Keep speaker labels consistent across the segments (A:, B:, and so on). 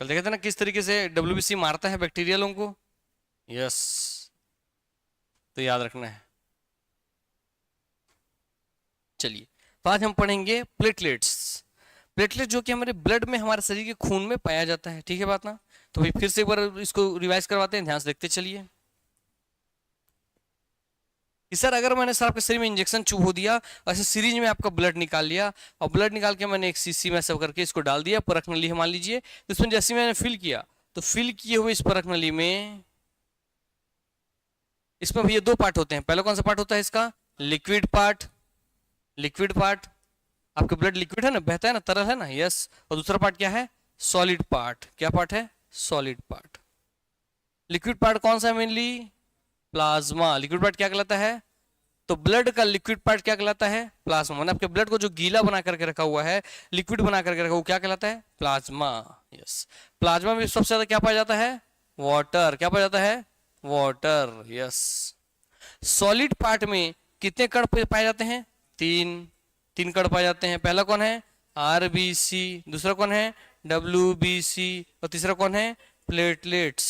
A: कल देखे थे ना किस तरीके से डब्ल्यूबीसी मारता है बैक्टीरिया लोगों को। यस, तो याद रखना है। चलिए, तो आज हम पढ़ेंगे प्लेटलेट्स। प्लेटलेट जो कि हमारे ब्लड में, हमारे शरीर के खून में पाया जाता है। ठीक है बात ना? तो भाई फिर से एक बार इसको रिवाइज करवाते हैं, ध्यान से देखते चलिए कि सर अगर मैंने सर आपके शरीर में इंजेक्शन चुभो दिया, ऐसे सीरीज में आपका ब्लड निकाल लिया, और ब्लड निकाल के मैंने एक सीसी में सब करके इसको डाल दिया परख नली है मान लीजिए, तो इसमें जैसे मैंने फिल किया, तो फिल किए हुए इस परख नली में, इसमें भैया दो पार्ट होते हैं। पहला कौन सा पार्ट होता है इसका? Liquid part. लिक्विड पार्ट, आपका ब्लड लिक्विड है ना, बहता है ना, तरल है ना, यस। और दूसरा पार्ट क्या है? Solid part. क्या पार्ट है? Solid part. लिक्विड पार्ट कौन सा है? Mainly plasma. लिक्विड पार्ट क्या कहलाता है? तो ब्लड का लिक्विड पार्ट क्या कहलाता है? प्लाज्मा। मतलब आपके ब्लड को जो गीला बना करके रखा हुआ है, लिक्विड बना करके रखा हुआ, क्या कहलाता है? प्लाज्मा। यस। प्लाज्मा में सबसे ज्यादा क्या पाया जाता है? वाटर। क्या पाया जाता है? वाटर। यस। सॉलिड पार्ट में कितने कण पाए जाते हैं? तीन कण पाए जाते हैं। पहला कौन है? आरबीसी। दूसरा कौन है? डब्ल्यूबीसी। और तीसरा कौन है? प्लेटलेट्स।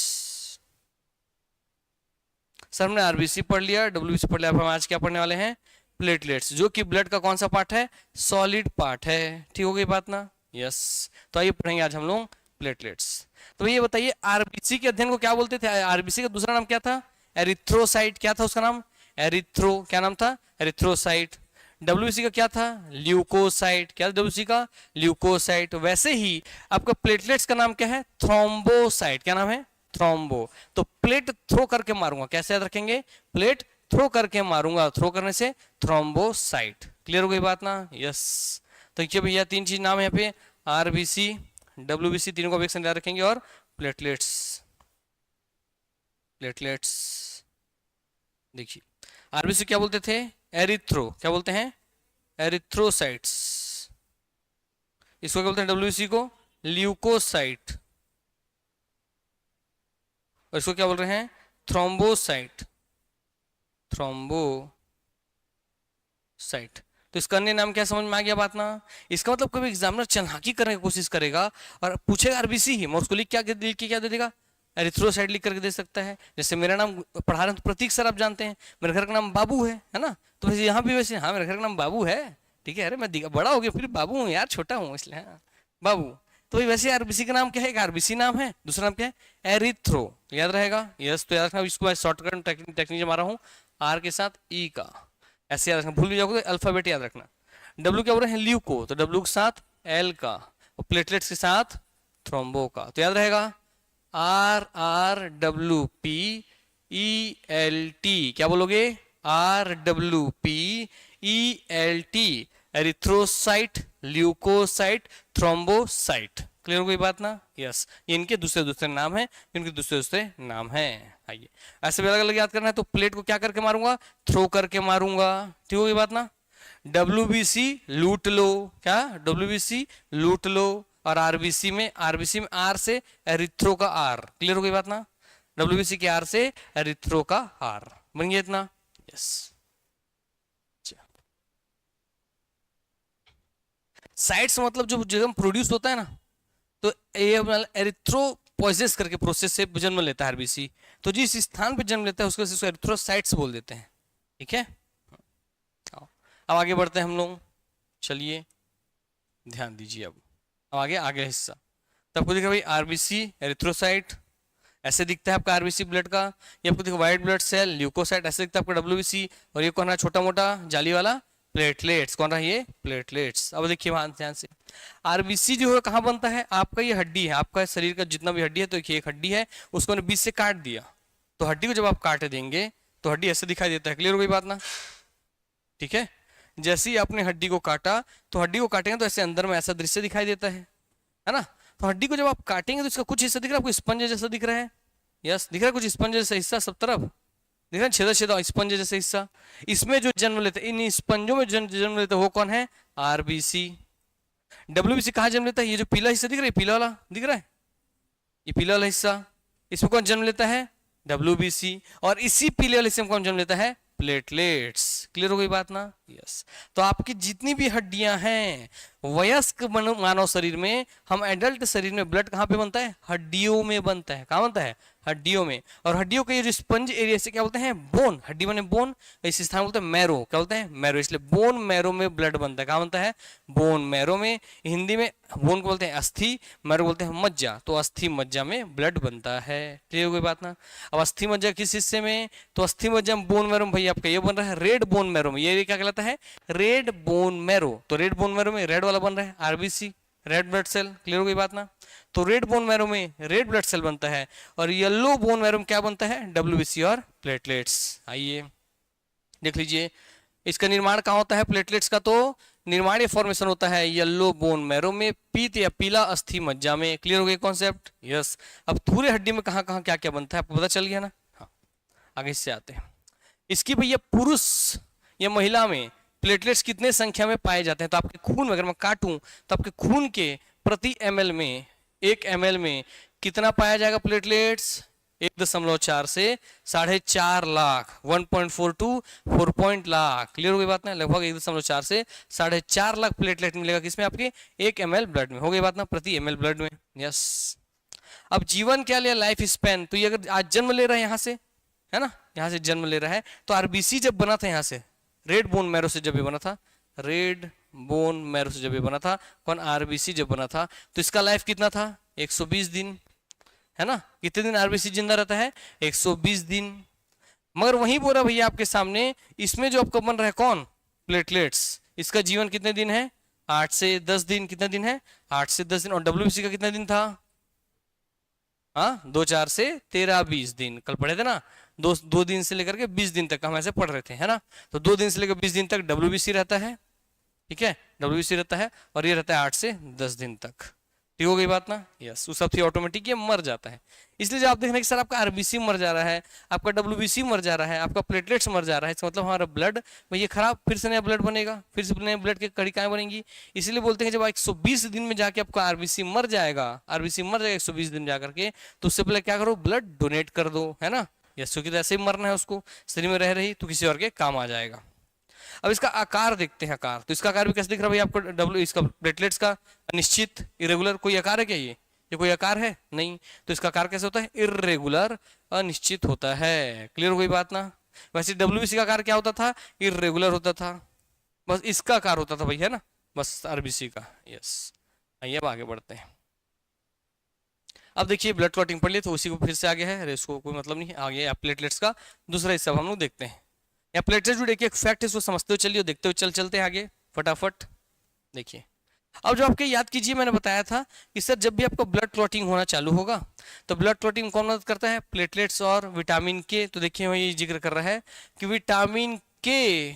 A: सर हमने आरबीसी पढ़ लिया, डब्ल्यूबीसी पढ़ लिया, अब हम आज क्या पढ़ने वाले हैं? प्लेटलेट्स, जो कि ब्लड का कौन सा पार्ट है? सॉलिड पार्ट है। ठीक हो गई बात ना? यस। तो आइए पढ़ेंगे आज हम लोग प्लेटलेट्स। तो ये बताइए, आरबीसी के अध्ययन को क्या बोलते थे? आरबीसी का दूसरा नाम क्या था? एरिथ्रोसाइट। क्या था उसका नाम? एरिथ्रो। क्या नाम था? एरिथ्रोसाइट। डब्ल्यूबीसी का क्या था? ल्यूकोसाइट। क्या था डब्ल्यूबीसी का? ल्यूकोसाइट। वैसे ही आपका प्लेटलेट्स का नाम क्या है? थ्रोम्बोसाइट। क्या नाम है? थ्रोम्बो। तो प्लेट थ्रो करके मारूंगा, कैसे याद रखेंगे? प्लेट थ्रो करके मारूंगा, थ्रो करने से थ्रोम्बोसाइट। क्लियर हो गई बात ना? यस। तो देखिए भैया, तीन चीज नाम है यहाँ पे, आरबीसी, डब्ल्यूबीसी, तीनों को एक याद रखेंगे, और प्लेटलेट्स। प्लेटलेट्स देखिए, आरबीसी क्या बोलते थे? एरिथ्रो। क्या बोलते हैं? एरिथ्रोसाइट्स। इसको क्या बोलते हैं? डब्ल्यूबीसी को ल्यूकोसाइट। और इसको क्या बोल रहे हैं? थ्रोम्बोसाइट। थ्रोम्बोसाइट। तो इसका अन्य नाम क्या समझ में आ गया बात ना? इसका मतलब कभी एग्जामिनर चलाकी करने की कोशिश करेगा और पूछेगा आरबीसी ही, मैं उसको लिख के क्या दे देगा? एरिथ्रोसाइट लिख करके दे सकता है। जैसे मेरा नाम पढ़ा रहे हैं तो प्रतीक सर आप जानते हैं, मेरे घर का नाम बाबू है ना? तो वैसे यहाँ भी वैसे, हाँ मेरे घर का नाम बाबू है। ठीक है, अरे मैं बड़ा हो गया फिर बाबू हूँ यार, छोटा हूँ इसलिए, हाँ बाबू। तो वैसे आरबीसी का नाम क्या है? आरबीसी नाम है, दूसरा नाम क्या है? एरिथ्रो। याद रहेगा? यस। तो याद रखना, इसको मैं शॉर्टकट टेक्निक मारा हूँ, आर के साथ ई का, ऐसे याद रखना। भूल भी जाओगे तो अल्फाबेट याद रखना। डब्ल्यू क्या बोल रहे हैं? ल्यूको, तो डब्ल्यू के साथ एल का, और प्लेटलेट्स के साथ थ्रोम्बो का। तो याद रहेगा, R R W P E L T. क्या बोलोगे? R W P E L T. Erythrocyte, leucocyte, thrombocyte. Clear हो गई बात ना? यस। ये इनके दूसरे दूसरे नाम है, इनके दूसरे दूसरे नाम है। आइए, ऐसे भी अलग अलग याद करना है। तो प्लेट को क्या करके मारूंगा? थ्रो करके मारूंगा। ठीक हो गई बात ना? डब्ल्यूबीसी लूट लो। क्या? डब्ल्यूबीसी लूट लो। और आरबीसी में आर से एरिथ्रो का आर। क्लियर हो गई बात ना? डब्ल्यूबीसी के आर से एरिथ्रो का आर। बन गया इतना? यस। साइट्स मतलब जो जब प्रोड्यूस होता है ना, तो ये एरिथ्रोपोइसिस करके प्रोसेस से जन्म लेता है आरबीसी। तो जिस स्थान पे जन्म लेता है उसको एरिथ्रोसाइट्स बोल देते हैं। ठीक है, अब आगे बढ़ते हैं हम लोग। चलिए ध्यान दीजिए। अब आगे आगे हिस्सा, तो आपको दिखा भाई आरबीसी, एरिथ्रोसाइट, ऐसे दिखता है आपका आरबीसी ब्लड का। ये आपको देखो व्हाइट ब्लड सेल, ल्यूकोसाइट, ऐसे दिखता है आपका डब्ल्यूबीसी। और ये कौन है? छोटा मोटा जाली वाला प्लेटलेट्स। कौन रहा? ये प्लेटलेट्स। अब देखिए वहां ध्यान से, आरबीसी जो है कहाँ बनता है? आपका ये हड्डी है, आपका शरीर का जितना भी हड्डी है, तो एक हड्डी है, उसको बीच से काट दिया। तो हड्डी को जब आप काट देंगे तो हड्डी ऐसे दिखाई देता है। क्लियर हो गई बात ना? ठीक है, जैसे ही आपने हड्डी को काटा, तो हड्डी को काटेंगे तो ऐसे अंदर में ऐसा दृश्य दिखाई देता है ना? तो हड्डी को जब आप काटेंगे तो इसका कुछ हिस्सा दिख रहा है आपको, स्पंज जैसा दिख रहा है। यस, दिख रहा है कुछ स्पंज जैसा हिस्सा सब तरफ, दिख रहा है छेदा छेदा स्पंज जैसा हिस्सा। इसमें जो जन्म लेते, इन स्पंजों में जन्म लेते, वो कौन है? आरबीसी। डब्ल्यूबीसी कहाँ जन्म लेता है? ये जो पीला हिस्सा दिख रहा है, पीला वाला दिख रहा है, ये पीला वाला हिस्सा, इसमें कौन जन्म लेता है? डब्ल्यूबीसी। और इसी पीले वाले हिस्से में कौन जन्म लेता है? प्लेटलेट्स। क्लियर हो गई बात ना? यस। तो आपकी जितनी भी हड्डियां हैं वयस्क मानव शरीर में, हम एडल्ट शरीर में ब्लड कहाँ पे बनता है? हड्डियों में बनता है। कहाँ बनता है? हड्डियों में। और हड्डियों के जो स्पंज एरिया से क्या बोलते हैं? बोन। हड्डी बने बोन, इस स्थान बोलते हैं मैरो। क्या बोलते हैं? मैरो। इसलिए बोन मैरो में ब्लड बनता है। कहाँ बनता है? बोन मैरो में। हिंदी में बोन को बोलते हैं अस्थि, मैरो बोलते हैं मज्जा। तो अस्थि मज्जा में ब्लड बनता है। क्लियर हो गई बात ना? अब अस्थि मज्जा किस हिस्से में? तो अस्थि मज्जा में बोन मैरो में भैया आपका ये बन रहा है रेड बोन मैरो में। ये क्या कहलाता है? Red bone marrow. तो रेड बोन मैरो में रेड वाला बन रहा है RBC, red blood cell. Clear हो गई बात ना? तो रेड बोन मैरो में रेड ब्लड सेल बनता है, और येलो बोन मैरो में क्या बनता है? डब्ल्यूबीसी और प्लेटलेट्स। आइए देख लीजिए इसका निर्माण कहाँ होता है प्लेटलेट्स का? तो निर्माण फॉर्मेशन होता है येलो बोन मैरो में, पीत या पीला अस्थि मज्जा में। क्लियर हो गया कॉन्सेप्ट? यस। अब थूरे हड्डी में कहाँ कहाँ क्या क्या बनता है आपको पता चल गया ना? हाँ, आगे इससे आते हैं। इसकी भैया पुरुष या महिला में प्लेटलेट्स कितने संख्या में पाए जाते हैं? तो आपके खून में अगर मैं काटूं तो आपके खून के प्रति एमएल में, 1 ml में कितना पाया जाएगा प्लेटलेट्स? 1.4 से 4.5 लाख, 1.4 टू 4 लाख। क्लियर हो गई बात ना? लगभग 1.4 से 4.5 लाख प्लेटलेट मिलेगा किसमें? आपके 1 ml ब्लड में। हो गई बात ना? प्रति एमएल ब्लड में। यस। अब जीवन क्या लिया? Life span. तो ये अगर आज जन्म ले रहा है यहाँ से, है ना, यहाँ से जन्म ले रहा है, तो आरबीसी जब बना था यहाँ से, रेड बोन मैरो से जब ये बना था, रेड बोन मैरो से जब ये बना था, कौन? आरबीसी जब बना था, तो इसका लाइफ कितना था? 120 दिन, है ना? कितने दिन आरबीसी जिंदा रहता है? 120 दिन। मगर वहीं बोला भैया आपके सामने, इसमें जो आपका बन रहा है कौन? प्लेटलेट्स। इसका जीवन कितने दिन है? 8 से 10 दिन। कितने दिन है? 8 से 10 दिन। और डब्ल्यूबीसी का कितना दिन था? हाँ, 2 4 से 13 20 दिन। कल पढ़े थे ना? 2 दिन से लेकर के 20 दिन तक हम ऐसे पढ़ रहे थे, है ना? तो 2 दिन से लेकर 20 दिन तक डब्ल्यूबीसी रहता है। ठीक है, डब्ल्यूबीसी रहता है, और ये रहता है 8 से 10 दिन तक। ठीक हो गई बात ना? यस। वो सब ऑटोमेटिक ये मर जाता है। इसलिए जब आप देख रहे हैं कि सर आपका आरबीसी मर जा रहा है, आपका डब्ल्यूबीसी मर जा रहा है, आपका प्लेटलेट्स मर जा रहा है, इसका मतलब हमारा ब्लड ये खराब, फिर से नया ब्लड बनेगा, फिर से नए ब्लड की कणिकाएं बनेंगी। इसलिए बोलते हैं जब 120 दिन में जाके आपका आरबीसी मर जाएगा, आरबीसी मर जाएगा 120 दिन जाकर के, तो उससे पहले क्या करो? ब्लड डोनेट कर दो, है ना? यस। क्योंकि ऐसे ही मरना है उसको, शरीर में रह रही तो किसी और के काम आ जाएगा। अब इसका आकार देखते हैं। आकार, तो इसका आकार भी कैसे दिख रहा है भाई आपको? डब्ल्यू इसका प्लेटलेट्स का अनिश्चित, इरेगुलर। कोई आकार है क्या? ये कोई आकार है? नहीं। तो इसका आकार कैसे होता है? इरेगुलर, अनिश्चित होता है। क्लियर हो गई बात ना? वैसे डब्ल्यूबीसी का आकार क्या होता था? इरेगुलर होता था। बस इसका आकार होता था भाई, है ना? बस आरबीसी का। यस। आइए अब आगे बढ़ते हैं। अब देखिए ब्लड क्लॉटिंग पढ़ ली, तो उसी को फिर से आगे है, अरे इसको कोई मतलब नहीं, आगे प्लेटलेट्स का दूसरा हिस्सा हम लोग देखते हैं। या प्लेटलेट्स जो देखिए एक फैक्ट है, इसको समझते हुए चलिए, देखते हुए चलते हैं आगे फटाफट। देखिए अब जो आपके याद कीजिए, मैंने बताया था कि सर जब भी आपको ब्लड क्लॉटिंग होना चालू होगा तो ब्लड क्लॉटिंग कौन मदद करता है? प्लेटलेट्स और विटामिन के। तो देखिए ये जिक्र कर रहा है कि विटामिन के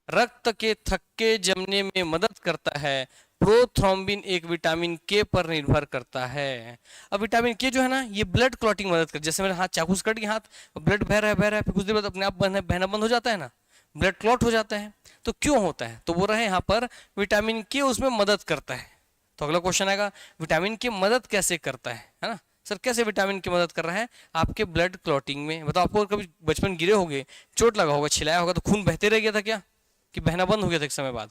A: रक्त के थक्के जमने में मदद करता है। प्रोथ्रोम्बिन एक विटामिन के पर निर्भर करता है। अब विटामिन के जो है ना, ये ब्लड क्लॉटिंग मदद करता है। जैसे मेरे हाथ चाकू से कट गया हाथ, ब्लड बह रहा है, फिर कुछ देर बाद अपने आप बहना बंद हो जाता है ना, ब्लड क्लॉट हो जाता है। तो क्यों होता है? तो बोल रहे हैं यहाँ पर विटामिन के उसमें मदद करता है। तो अगला क्वेश्चन आएगा, विटामिन के मदद कैसे करता है ना? सर कैसे विटामिन की मदद कर रहा है आपके ब्लड क्लॉटिंग में? बताओ, आपको कभी बचपन गिरे होगे, चोट लगा होगा, छिलाया होगा, तो खून बहते रह गया था क्या? कि बहना बंद हो गया था एक समय बाद?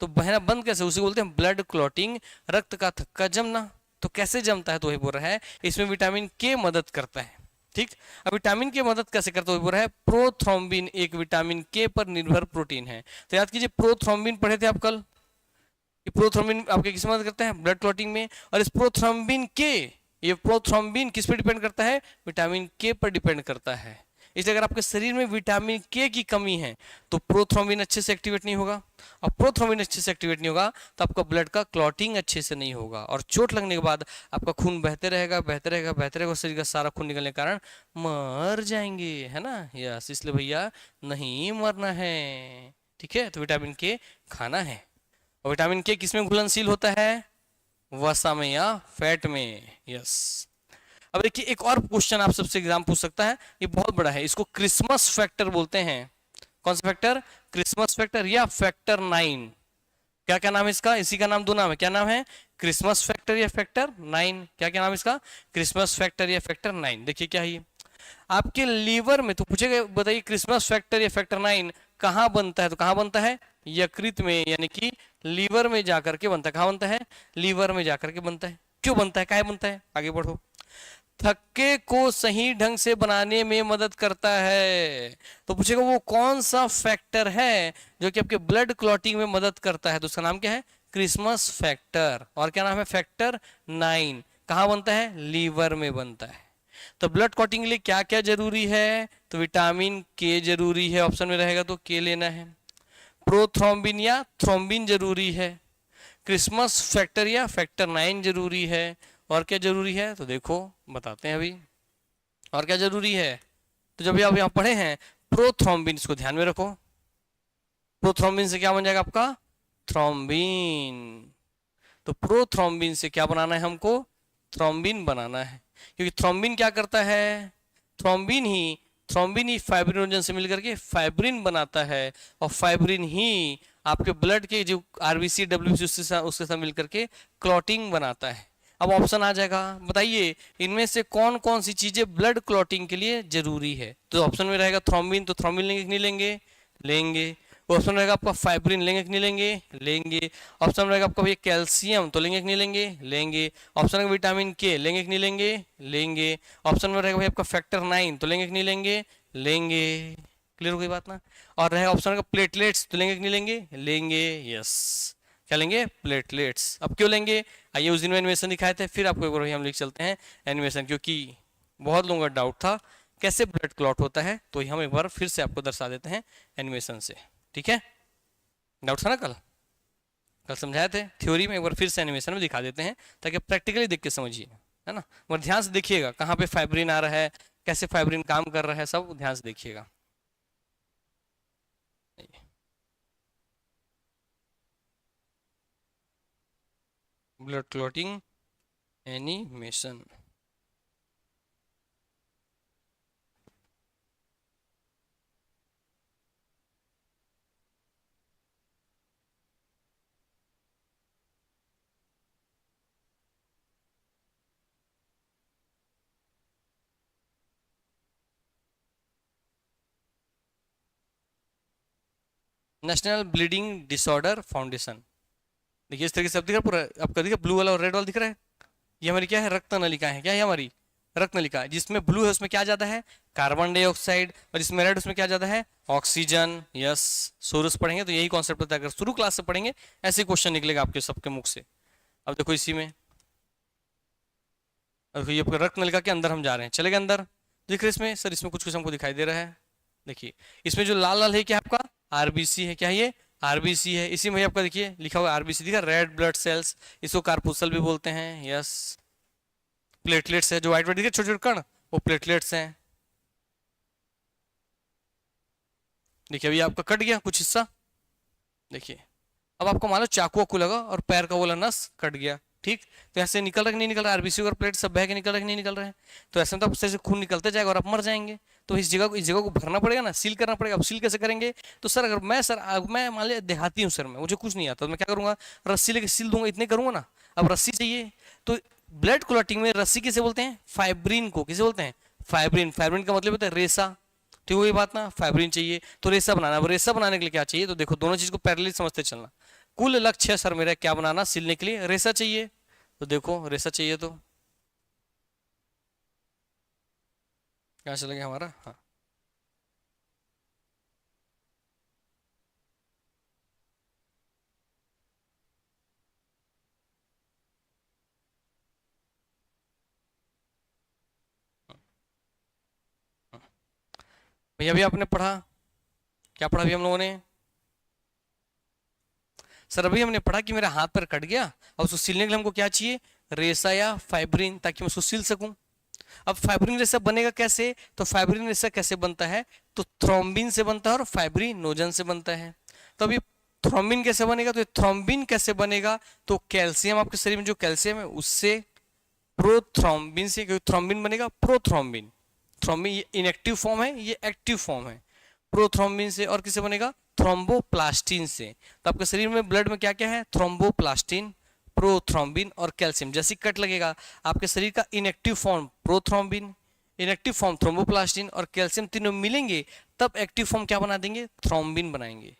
A: तो बहना बंद कैसे? उसे बोलते हैं ब्लड क्लॉटिंग, रक्त का थक्का जमना। तो कैसे जमता है? तो वही बोल रहा है इसमें विटामिन के मदद करता है। ठीक। अब विटामिन के मदद कैसे करता है? बोल रहा है प्रोथ्रोम्बिन एक विटामिन के पर निर्भर प्रोटीन है। तो याद कीजिए प्रोथ्रोम्बिन पढ़े थे आप कल, कि प्रोथ्रोम्बिन आपके किस मदद करता है? ब्लड क्लॉटिंग में। और इस प्रोथ्रोम्बिन के, ये प्रोथ्रोम्बिन किस पर डिपेंड करता है? विटामिन के पर डिपेंड करता है। इसलिए अगर आपके शरीर में विटामिन के की कमी है तो प्रोथ्रोम्बिन अच्छे से एक्टिवेट नहीं होगा, और प्रोथ्रोम्बिन अच्छे से एक्टिवेट नहीं होगा तो आपका ब्लड का क्लॉटिंग अच्छे से नहीं होगा, और चोट लगने के बाद आपका खून बहते रहेगा, बहते रहेगा, बहते रहेगा, शरीर का सारा खून निकलने के कारण मर जाएंगे, है ना? यस। इसलिए भैया नहीं मरना है। ठीक है, तो विटामिन के खाना है। और विटामिन के किसमें घुलनशील होता है? वसा में या फैट में। यस। अब देखिए एक और क्वेश्चन आप सबसे एग्जाम पूछ सकता है, ये बहुत बड़ा है, इसको क्रिसमस फैक्टर बोलते हैं। कौन सा फैक्टर? क्रिसमस फैक्टर या फैक्टर 9। क्या क्या नाम है इसका? इसी का नाम, दो नाम है। क्या नाम है? क्रिसमस फैक्टर या फैक्टर 9। क्या क्या नाम है इसका? क्रिसमस फैक्टर या फैक्टर 9। देखिए क्या है ये? आपके लीवर में, तो पूछेगा बताइए क्रिस्मस फैक्टर या फैक्टर 9 कहाँ बनता है, तो कहाँ बनता है, यकृत में, यानी कि लीवर में जाकर के बनता है। कहाँ बनता है, लीवर में जाकर के बनता है। क्यों बनता है, काहे बनता है, आगे बढ़ो। थक्के को सही ढंग से बनाने में मदद करता है। तो पूछेगा वो कौन सा फैक्टर है जो कि आपके ब्लड क्लॉटिंग में मदद करता है, तो उसका नाम क्या है, क्रिसमस फैक्टर। और क्या नाम है, फैक्टर 9। कहाँ बनता है, लीवर में बनता है। तो ब्लड क्लॉटिंग के लिए क्या क्या जरूरी है, तो विटामिन के जरूरी है, ऑप्शन में रहेगा तो के लेना है। प्रोथ्रोम्बिन या थ्रोम्बिन जरूरी है। क्रिसमस फैक्टर या फैक्टर 9 जरूरी है। और क्या जरूरी है, तो देखो बताते हैं अभी। और क्या जरूरी है, तो जब आप यहाँ पढ़े हैं प्रोथ्रोम्बिन, इसको ध्यान में रखो। प्रोथ्रोम्बिन से क्या बन जाएगा आपका, थ्रोम्बिन। तो प्रोथ्रोम्बिन से क्या बनाना है हमको, थ्रोम्बिन बनाना है। क्योंकि थ्रोम्बिन क्या करता है, थ्रोम्बिन ही फाइब्रिनोजन से मिलकर के फाइब्रिन बनाता है। और फाइब्रिन ही आपके ब्लड के जो आरबीसी डब्ल्यूबीसी उसके साथ मिलकर के क्लॉटिंग बनाता है। अब ऑप्शन आ जाएगा, बताइए इनमें से कौन कौन सी चीजें ब्लड क्लॉटिंग के लिए जरूरी है। तो ऑप्शन में रहेगा थ्रोम्बिन, तो थ्रोम्बिन लेंगे कि नहीं लेंगे, लेंगे। ऑप्शन रहेगा आपका फाइब्रिन, लेंगे कि नहीं लेंगे, लेंगे। ऑप्शन रहेगा आपका भैया कैल्शियम, तो लेंगे कि नहीं लेंगे, लेंगे। ऑप्शन रहेगा विटामिन के, लेंगे कि नहीं लेंगे, लेंगे। ऑप्शन में रहेगा भाई आपका फैक्टर 9, तो लेंगे कि नहीं लेंगे, लेंगे। क्लियर हो गई बात ना। और रहेगा ऑप्शन रहेगा प्लेटलेट्स, तो लेंगे कि नहीं लेंगे, लेंगे। यस, क्या लेंगे, प्लेटलेट्स। अब क्यों लेंगे, आइए उस दिन में एनिमेशन दिखाए थे, फिर आपको एक बार हम लिख चलते हैं एनिमेशन, क्योंकि बहुत लोगों का डाउट था कैसे ब्लड क्लॉट होता है, तो हम एक बार फिर से आपको दर्शा देते हैं एनिमेशन से। ठीक है, डाउट था ना, कल कल समझाए थे थ्योरी में, एक बार फिर से एनिमेशन में दिखा देते हैं ताकि प्रैक्टिकली देख के समझिए, है ना। और ध्यान से देखिएगा कहाँ पे फाइब्रिन आ रहा है, कैसे फाइब्रिन काम कर रहा है, सब ध्यान से देखिएगा। Blood clotting animation. National bleeding disorder foundation. देखिए इस तरीके से अब दिख रहा है पूरा, आपका दिख रहा है ब्लू वाला और रेड वाला दिख रहा है। ये हमारी क्या है, रक्त नलिका है। क्या है हमारी रक्त नलिका, जिसमें ब्लू है उसमें क्या ज्यादा है, कार्बन डाइऑक्साइड, और जिसमें रेड उसमें क्या ज्यादा है, ऑक्सीजन। यस, सोरस पढ़ेंगे तो यही कॉन्सेप्ट होता है, अगर शुरू क्लास से पढ़ेंगे ऐसे क्वेश्चन निकलेगा आपके सबके मुख से। अब देखो इसी में, अब ये रक्त नलिका के अंदर हम जा रहे हैं, चलेगा अंदर, दिख रहे इसमें सर, इसमें कुछ कुछ हमको दिखाई दे रहा है। देखिए इसमें जो लाल लाल है क्या आपका आरबीसी है, क्या है ये आरबीसी है। इसी में आपका देखिए लिखा हुआ आरबीसी दिखा, रेड ब्लड सेल्स, इसको कारपूसल भी बोलते हैं। यस, प्लेटलेट्स है, जो व्हाइट व्हाइट दिखे छोटे छोटे कण, वो प्लेटलेट्स हैं। देखिए अभी आपका कट गया कुछ हिस्सा, देखिए अब आपको मान लो चाकू वाकू लगा और पैर का वाला नस कट गया, ठीक, तो ऐसे निकल रहा कि नहीं निकल रहा, आरबीसी और प्लेट सब बह के निकल रहा कि नहीं निकल रहा है, तो ऐसे में तो उससे खून निकलते जाएगा और आप मर जाएंगे। तो इस जगह को भरना पड़ेगा ना, सील करना पड़ेगा। अब सील कैसे करेंगे, तो सर अगर मैं मान लिया देहाती हूँ सर, मैं मुझे कुछ नहीं आता, तो मैं क्या करूंगा, रस्सी लेके सील दूंगा, इतने करूंगा ना। अब रस्सी चाहिए, तो ब्लड क्लॉटिंग में रस्सी किसे बोलते हैं, फाइब्रिन को। किसे बोलते हैं, फाइब्रिन। फाइब्रिन का मतलब होता है रेसा, ठीक है बात ना, फाइब्रिन चाहिए तो रेसा बनाना। अब रेसा बनाने के लिए क्या चाहिए, तो देखो दोनों चीज को पैरेलल समझते चलना। कुल लक्ष्य है सर मेरा क्या बनाना, सिलने के लिए रेसा चाहिए, तो देखो रेसा चाहिए तो क्या चलेगा हमारा, हाँ भैया अभी आपने पढ़ा, क्या पढ़ा अभी हम लोगों ने, सर अभी हमने पढ़ा कि मेरा हाथ पर कट गया, अब उसको सिलने के लिए हमको क्या चाहिए, रेसा या फाइब्रिन, ताकि मैं उसको सिल सकूं। अब फाइब्रिन रेसा बनेगा कैसे, तो फाइब्रिन रेसा कैसे बनता है, तो थ्रोम्बिन से बनता है और फाइब्रिनोजन से बनता है। तो अभी थ्रोम्बिन कैसे बनेगा, तो थ्रोम्बिन कैसे बनेगा, तो कैल्शियम, आपके शरीर में जो कैल्शियम है उससे, प्रोथ्रोम्बिन से, क्योंकि थ्रोम्बिन बनेगा प्रोथ्रोम्बिन। थ्रोम्बिन ये इनएक्टिव फॉर्म है, ये एक्टिव फॉर्म है, प्रोथ्रोम्बिन से। और किसे बनेगा, थ्रोम्बोप्लास्टिन से। तो आपके शरीर में ब्लड में क्या क्या है, थ्रोम्बोप्लास्टिन, प्रोथ्रोम्बिन और कैल्शियम। जैसे कट लगेगा आपके शरीर का inactive form prothrombin, inactive form thromboplastin और कैल्शियम तीनों मिलेंगे तब एक्टिव फॉर्म क्या बना देंगे, थ्रोम्बिन बनाएंगे।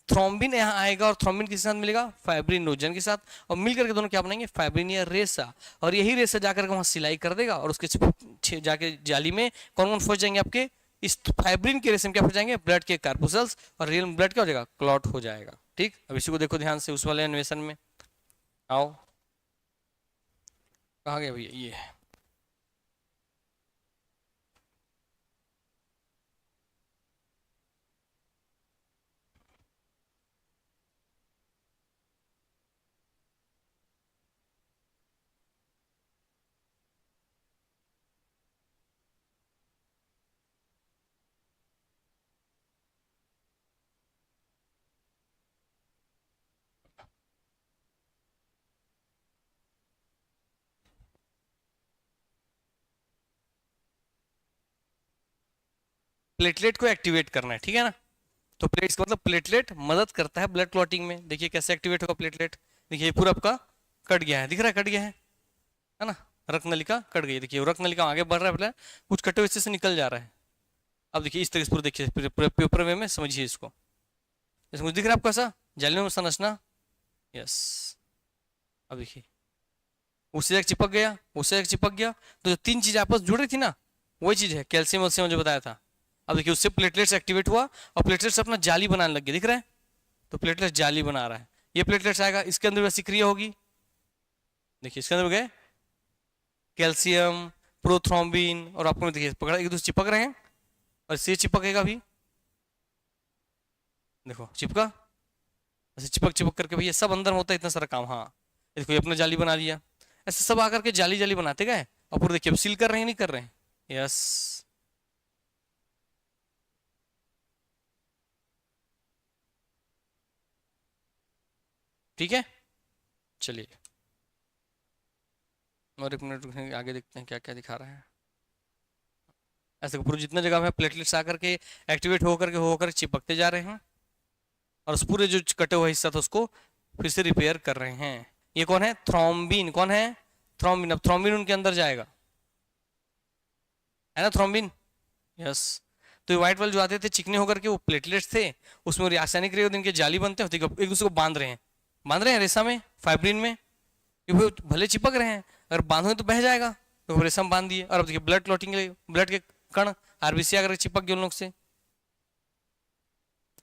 A: थ्रोम्बिन यहाँ आएगा और थ्रोम्बिन किसके साथ मिलेगा, फाइब्रिनोजन के साथ, और मिलकर के दोनों क्या बनाएंगे, फाइब्रिन या रेसा। और यही रेसा जाकर के वहां सिलाई कर देगा और उसके जाके जाली में कौन कौन फंस जाएंगे आपके, इस फाइब्रिन के रेसे में क्या फंस जाएंगे, ब्लड के कार्पोसल्स, और रियल ब्लड क्या हो जाएगा, क्लॉट हो जाएगा। ठीक, अब इसी को देखो ध्यान से उस वाले अन्वेषण में। आओ, कहाँ गया भैया, ये है। प्लेटलेट को एक्टिवेट करना है, ठीक है ना। तो प्लेट्स का मतलब प्लेटलेट मदद करता है ब्लड क्लॉटिंग में। देखिए कैसे एक्टिवेट होगा प्लेटलेट, देखिए पूरा आपका कट गया है, दिख रहा है कट गया है ना। रक्त नलिका कट गई, देखिए रक्त नलिका आगे बढ़ रहा है, कुछ कटे हुए से निकल जा रहा है। अब देखिए इस तरीके से पूरा देखिए पेपर वे में समझिए इसको, इसमें दिख रहा है आपको ऐसा जाली में संरचना, यस। अब देखिए उससे एक चिपक गया, उससे एक चिपक गया, तो जो तीन चीजें आपस जुड़ रही थी ना, वही चीज है कैल्शियम वैल्शियम जो बताया था। अब देखिए उससे प्लेटलेट्स एक्टिवेट हुआ और प्लेटलेट्स अपना जाली बनाने लग गए, दिख रहा है, तो प्लेटलेट्स जाली बना रहा है। ये प्लेटलेट्स आएगा, इसके अंदर वैसी क्रिया होगी, देखिए इसके अंदर गए कैल्शियम, प्रोथ्रोम्बिन, और आपको देखिए पकड़ा एक दूसरे चिपक रहे हैं, और इससे चिपकेगा भी, देखो चिपका, ऐसे चिपक चिपक करके भैया सब अंदर होता है इतना सारा काम। हाँ देखो ये अपना जाली बना लिया, ऐसे सब आकर के जाली जाली बनाते गए, और पूरे देखिए सील कर रहे हैं नहीं कर रहे हैं, यस। ठीक है, चलिए और एक मिनट आगे देखते हैं क्या क्या दिखा रहा है। ऐसे पूरे जितना जगह में प्लेटलेट्स आकर के एक्टिवेट होकर चिपकते जा रहे हैं, और उस पूरे जो कटे हुआ हिस्सा था उसको फिर से रिपेयर कर रहे हैं। ये कौन है, थ्रोम्बिन, कौन है, थ्रोम्बिन। अब थ्रोम्बिन उनके अंदर जाएगा, है ना थ्रोम्बिन, यस। तो ये व्हाइट वाले जो आते थे चिकने होकर के वो प्लेटलेट्स थे, उसमें रासायनिक क्रिया इनके जाली बनते हैं, एक दूसरे को बांध रहे हैं रेशा में, फाइब्रिन में, क्योंकि भले चिपक रहे हैं, अगर बांधोगे तो बह जाएगा, तो रेशा में बांध दिए। और अब देखिए ब्लड क्लॉटिंग के लिए ब्लड के कण आरबीसी अगर चिपक गए उन लोग से,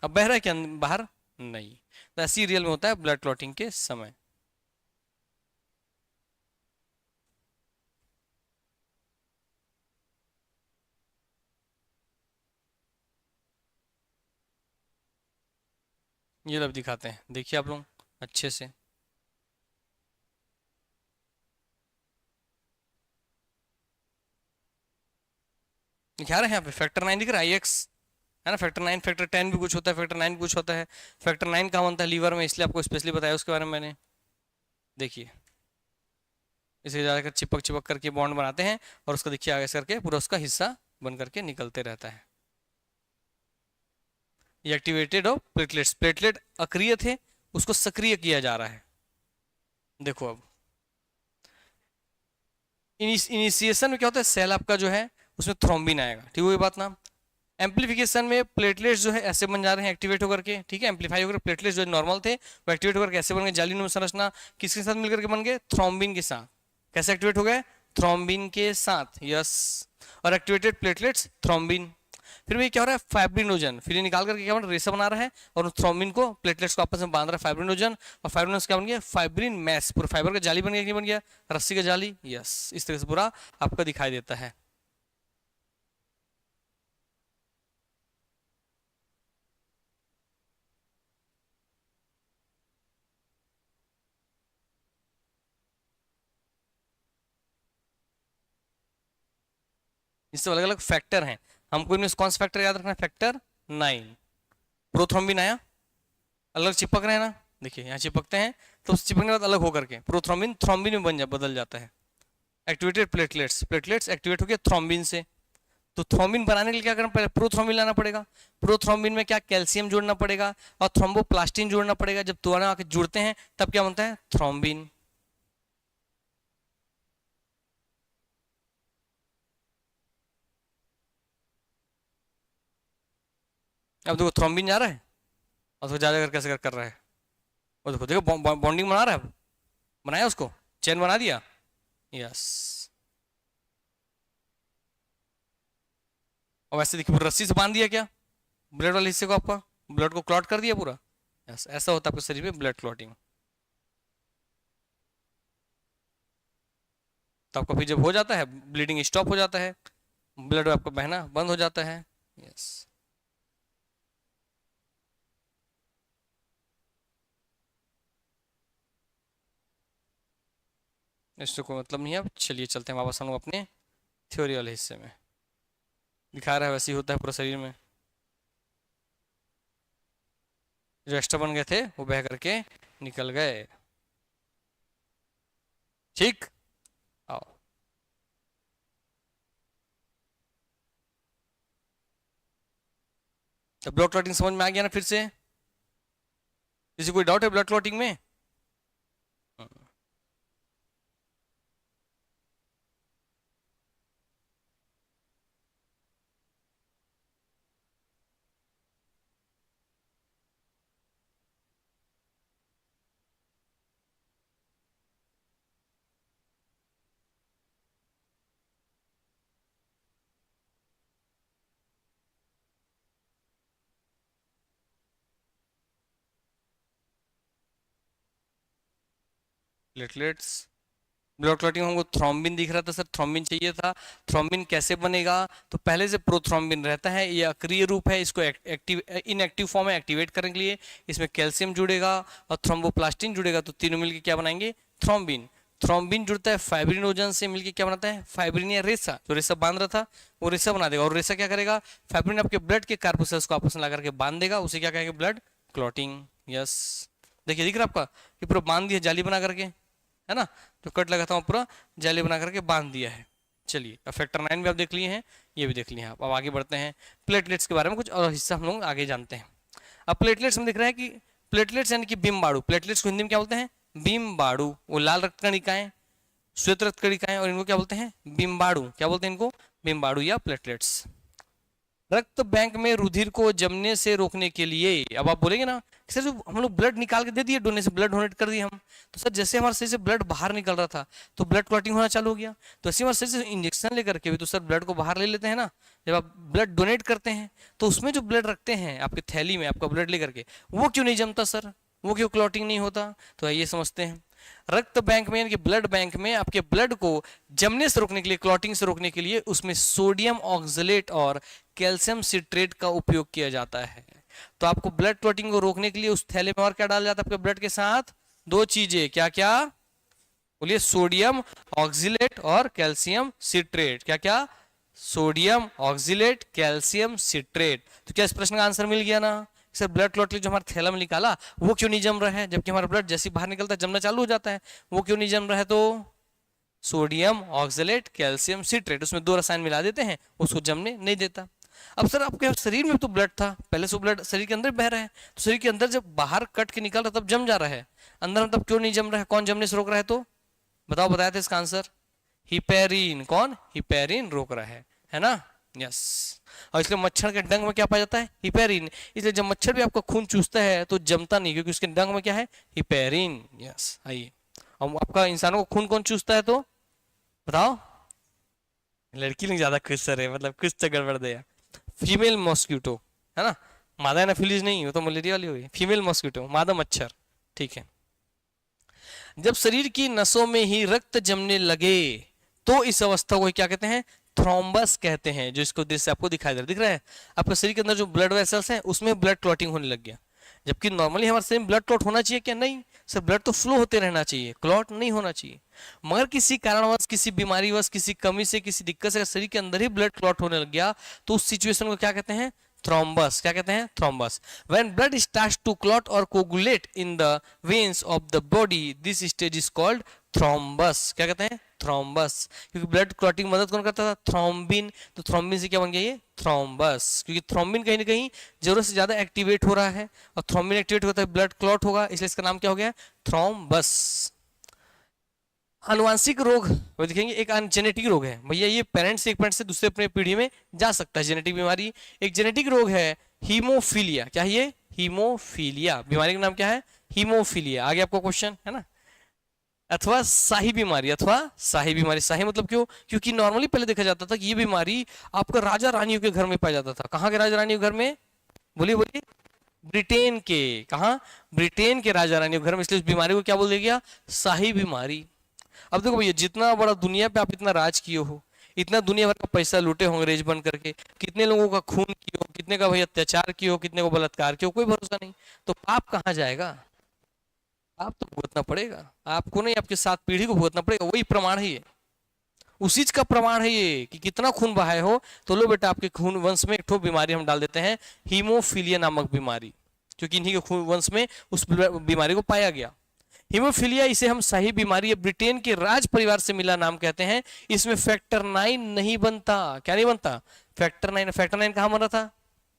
A: अब बह रहा है क्या बाहर, नहीं। तो ऐसी रियल में होता है ब्लड क्लॉटिंग के समय। ये लब दिखाते हैं, देखिए आप लोग अच्छे से, दिखा रहे हैं यहाँ पे फैक्टर 9 दिख रहा है, IX है ना, फैक्टर 9, फैक्टर 10 भी कुछ होता है, फैक्टर 9 कुछ होता है। फैक्टर 9 कहाँ बनता है, लीवर में, इसलिए आपको स्पेशली बताया उसके बारे में मैंने। देखिए इसे जाकर चिपक चिपक करके बॉन्ड बनाते हैं, और उसको देखिए आगे करके पूरा उसका हिस्सा बन करके निकलते रहता है। ये एक्टिवेटेड ऑफ प्लेटलेट्स, प्लेटलेट अक्रिय थे उसको सक्रिय किया जा रहा है। देखो अब इनिशिएशन में क्या होता है, सेल आपका जो है उसमें थ्रोम्बिन आएगा, ठीक है ये बात ना। एम्प्लीफिकेशन में प्लेटलेट्स जो है ऐसे बन जा रहे हैं एक्टिवेट होकर के, ठीक है, एम्प्लीफाई होकर प्लेटलेट्स जो नॉर्मल थे वो एक्टिवेट होकर कैसे बन गए, जालीनुमा संरचना किसके साथ मिलकर के बन गए, थ्रोम्बिन के साथ। कैसे एक्टिवेट हो गए, थ्रोम्बिन के साथ, यस। और एक्टिवेटेड प्लेटलेट्स थ्रोम्बिन, फिर भी क्या हो रहा है, फाइब्रिनोजन, फिर ये निकाल करके क्या बन रेशा बना रहा है, और थ्रोम्बिन को प्लेटलेट्स को आपस में बांध रहा है फाइब्रिनोजन, और फाइब्रिनोजन क्या बन गया, फाइब्रिन मैस, पूरा फाइबर का जाली बन गया, नहीं बन गया, रस्सी का जाली, यस। इस तरह से पूरा आपका दिखाई देता है। इससे अलग अलग फैक्टर हैं, हमको इनमें कौन सा फैक्टर याद रखना है, फैक्टर 9। प्रोथ्रोम्बिन आया, अलग चिपक रहे हैं ना, देखिए यहाँ चिपकते हैं तो उस चिपकने के बाद अलग होकर के प्रोथ्रोम्बिन थ्रोम्बिन में बदल जाता है। एक्टिवेटेड प्लेटलेट्स, प्लेटलेट्स एक्टिवेट हो गया थ्रोम्बिन से, तो थ्रोम्बिन बनाने के लिए क्या करना पड़ेगा, प्रोथ्रोम्बिन लाना पड़ेगा। प्रोथ्रोम्बिन में क्या कैल्शियम जोड़ना पड़ेगा और थ्रोम्बोप्लास्टिन जोड़ना पड़ेगा, जब दोनों आके जुड़ते हैं तब क्या बनता है, थ्रोम्बिन। अब देखो थ्रोम्बिन जा रहा है और उसको जा कैसे कर रहा है, वो देखो बॉन्डिंग बना रहा है, बनाया उसको, चेन बना दिया। यस। और वैसे देखिए पूरा रस्सी से बांध दिया क्या ब्लड वाले हिस्से को, आपका ब्लड को क्लॉट कर दिया पूरा। यस, ऐसा होता है आपके शरीर में ब्लड क्लॉटिंग। तो आपका फिर जब हो जाता है ब्लीडिंग स्टॉप हो जाता है, ब्लड आपका बहना बंद हो जाता है। यस। इससे कोई मतलब नहीं है। अब चलिए चलते हैं वापस हम लोग अपने थ्योरी वाले हिस्से में। दिखा रहा है वैसे ही होता है पूरा शरीर में। जो एक्स्ट्रा बन गए थे वो बह करके निकल गए। ठीक। आओ। तो ब्लड क्लॉटिंग समझ में आ गया ना फिर से? किसी कोई डाउट है ब्लड क्लॉटिंग में? प्लेटलेट्स, ब्लड क्लॉटिंग हमको थ्रोम्बिन दिख रहा था सर, थ्रोम्बिन चाहिए था। थ्रोम्बिन कैसे बनेगा? तो पहले से प्रोथ्रोम्बिन रहता है, ये अक्रिय रूप है, इसको एक्टिव इनएक्टिव फॉर्म में एक्टिवेट करने के लिए इसमें कैल्शियम जुड़ेगा और थ्रोम्बोप्लास्टिन जुड़ेगा, तो तीनों मिलकर क्या बनाएंगे? थ्रोम्बिन। थ्रोम्बिन जुड़ता है फाइब्रिनोजन से मिलकर क्या बनाता है? फाइब्रिन या रेसा, जो रेसा बांध रहा था वो रेसा बना देगा, और रेसा क्या करेगा? फाइब्रिन आपके ब्लड के कार्पोसेल्स को आपस में ला करके बांध देगा, उसे क्या कहेंगे? Blood clotting. यस। देखिए दिख रहा है आपका कि पूरा बांध दिया जाली बना करके, है ना? जो कट लगा था वो पूरा जाली बना करके बांध दिया है। चलिए अब फैक्टर 9 भी आप देख लिए हैं, ये भी देख लिए हैं आप। अब आगे बढ़ते हैं, प्लेटलेट्स के बारे में कुछ और हिस्सा हम लोग आगे जानते हैं। अब प्लेटलेट्स में दिख रहा है कि प्लेटलेट्स यानी कि बिम्बाणु, प्लेटलेट्स को हिंदी में क्या बोलते हैं? बिम्बाणु। वो लाल रक्त कणिकाएं, श्वेत रक्त कणिकाएं, और इनको क्या बोलते हैं? बिम्बाणु। क्या बोलते हैं इनको? बिम्बाणु या प्लेटलेट्स। रक्त बैंक में रुधिर को जमने से रोकने के लिए, अब आप बोलेंगे ना सर जो हम लोग ब्लड निकाल के दे दिए, डोने से ब्लड डोनेट कर दिए हम, तो सर जैसे हमारे शरीर से ब्लड बाहर निकल रहा था तो ब्लड क्लॉटिंग होना चालू हो गया, तो ऐसे हमारे शरीर से इंजेक्शन लेकर के भी तो सर ब्लड को बाहर ले लेते हैं ना। जब आप ब्लड डोनेट करते हैं तो उसमें जो ब्लड रखते हैं आपके थैली में, आपका ब्लड लेकर के, वो क्यों नहीं जमता सर? वो क्यों क्लॉटिंग नहीं होता? तो आइए समझते हैं। रक्त बैंक में यानी कि ब्लड बैंक में आपके ब्लड को जमने से रोकने के लिए, क्लॉटिंग से रोकने के लिए, उसमें सोडियम ऑक्सलेट और कैल्शियम सिट्रेट का उपयोग किया जाता है। तो आपको ब्लड क्लॉटिंग को रोकने के लिए उस थैले में और क्या डाला जाता है आपके ब्लड के साथ? दो चीजें, क्या क्या बोलिए? सोडियम ऑक्सलेट और कैल्शियम सिट्रेट। क्या क्या? Sodium oxalate, calcium citrate. तो क्या इस प्रश्न का आंसर मिल गया ना? सर ब्लड क्लॉट जो हमारे थैला में निकाला वो क्यों नहीं जम रहा है, जबकि हमारा ब्लड जैसे बाहर निकलता है जमना चालू हो जाता है, वो क्यों नहीं जम रहा है? तो सोडियम ऑक्सलेट, कैल्शियम सिट्रेट, उसमें दो रसायन मिला देते हैं, उसको जमने नहीं देता। अब सर आपके शरीर में तो ब्लड था पहले से, ब्लड शरीर के अंदर बह रहा है, तो शरीर के अंदर जब बाहर कट के निकल रहा तब जम जा रहा है, अंदर में तब क्यों नहीं जम रहा है? कौन जमने से रोक रहा है? तो बताओ, बताया था इसका आंसर हिपेरिन। कौन? हिपेरिन रोक रहा है ना? यस। और इसलिए मच्छर के डंग में क्या पाया जाता है? हिपेरिन। इसलिए जब मच्छर भी आपका खून चूसता है तो जमता नहीं, क्योंकि उसके डंग में क्या है? हिपेरिन। यस। आइए, और आपका इंसानों को खून कौन चूसता है? तो बताओ। लड़की लोग ज्यादा खुश सर है, मतलब कुछ तो गड़बड़ दिया। फीमेल मॉस्क्यूटो, है ना? मादा एनाफिलीज नहीं, वो तो मलेरिया वाली हुई। फीमेल मॉस्क्यूटो, मादा मच्छर। ठीक है। जब शरीर की नसों में ही रक्त जमने लगे तो इस अवस्था को क्या कहते हैं? थ्रोम्बस कहते हैं। जो इसको दृश्य आपको दिखाई दे रहा, दिख रहा है आपके शरीर के अंदर जो ब्लड वेसल्स हैं उसमें ब्लड क्लॉटिंग होने लग गया, जबकि नॉर्मली हमारे शरीर में ब्लड क्लॉट होना चाहिए क्या? नहीं सर, ब्लड तो फ्लो होते रहना चाहिए, क्लॉट नहीं होना चाहिए। मगर किसी कारणवश, किसी बीमारीवश, किसी कमी से, किसी दिक्कत से शरीर के अंदर ही ब्लड क्लॉट होने लग गया तो उस सिचुएशन को क्या कहते हैं? थ्रोम्बस। क्या कहते हैं? Thrombus. When blood starts to clot और coagulate in the veins of the body, this stage is called thrombus. क्या कहते हैं? थ्रोम्बस। क्योंकि ब्लड क्लॉटिंग मदद कौन करता था? थ्रोम्बिन। तो थ्रोम्बिन से क्या बन गया ये? थ्रोम्बस। क्योंकि थ्रोम्बिन कहीं ना कहीं जरूरत से ज्यादा एक्टिवेट हो रहा है, और थ्रोम्बिन एक्टिवेट होता है ब्लड क्लॉट होगा, इसलिए इसका नाम क्या हो गया? थ्रोम्बस। आनुवांशिक रोग वो देखेंगे, एक जेनेटिक रोग है भैया, ये पेरेंट्स से एक पेरेंट से दूसरे अपने पीढ़ी में जा सकता है, जेनेटिक बीमारी। एक जेनेटिक रोग है हीमोफीलिया। क्या है ये? हीमोफीलिया। बीमारी का नाम क्या है? हीमोफीलिया। आगे आपको क्वेश्चन है ना। अथवा शाही बीमारी, अथवा शाही बीमारी। शाही मतलब क्यों? क्योंकि नॉर्मली पहले देखा जाता था कि ये बीमारी आपका राजा रानियों के घर में पाया जाता था। कहाँ के राजा रानियों के घर में? बोलिए बोलिए। ब्रिटेन के। कहाँ? ब्रिटेन के राजा रानियों के घर में, इसलिए इस बीमारी को क्या बोल दिया गया? शाही बीमारी। अब देखो भैया, जितना बड़ा दुनिया पे आप इतना राज किए हो, इतना दुनिया भर का पैसा लूटे होंगे अंग्रेज बन करके, कितने लोगों का खून किए हो, कितने का भैया अत्याचार किए हो, कितने को बलात्कार किए हो, कोई भरोसा नहीं। तो पाप कहाँ जाएगा? आप तो भुगतना पड़ेगा, आपको नहीं, आपके साथ पीढ़ी को भुगतना पड़ेगा। वही प्रमाण है ये, उसी का प्रमाण है ये कि कितना खून बहाए हो। तो लो बेटा, आपके खून वंश में एक ठो बीमारी हम डाल देते हैं, हीमोफीलिया नामक बीमारी, क्योंकि इन्हीं के खून वंश में उस बीमारी को पाया गया। हीमोफीलिया, इसे हम सही बीमारी या ब्रिटेन के राज परिवार से मिला नाम कहते हैं। इसमें फैक्टर 9 नहीं बनता। क्या नहीं बनता? फैक्टर 9। फैक्टर 9 कहाँ बन रहा था?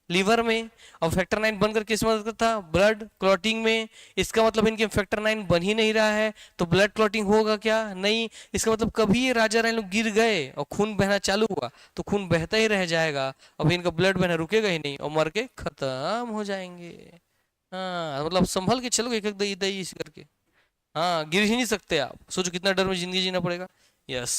A: लीवर में। और फैक्टर 9 बनकर किस मदद करता? ब्लड क्लॉटिंग में। इसका मतलब इनके फैक्टर 9 बन ही नहीं रहा है, तो ब्लड क्लॉटिंग होगा क्या? नहीं। इसका मतलब कभी ये राजा रानी लोग गिर गए और खून बहना चालू हुआ तो खून बहता ही रह जाएगा, अब इनका ब्लड बहना रुकेगा ही नहीं और मर के खत्म हो जाएंगे। हाँ, मतलब संभल के चलो, एक एक दही दही इस करके। हाँ, गिर ही नहीं सकते आप, सोचो कितना डर में जिंदगी जीना पड़ेगा। यस।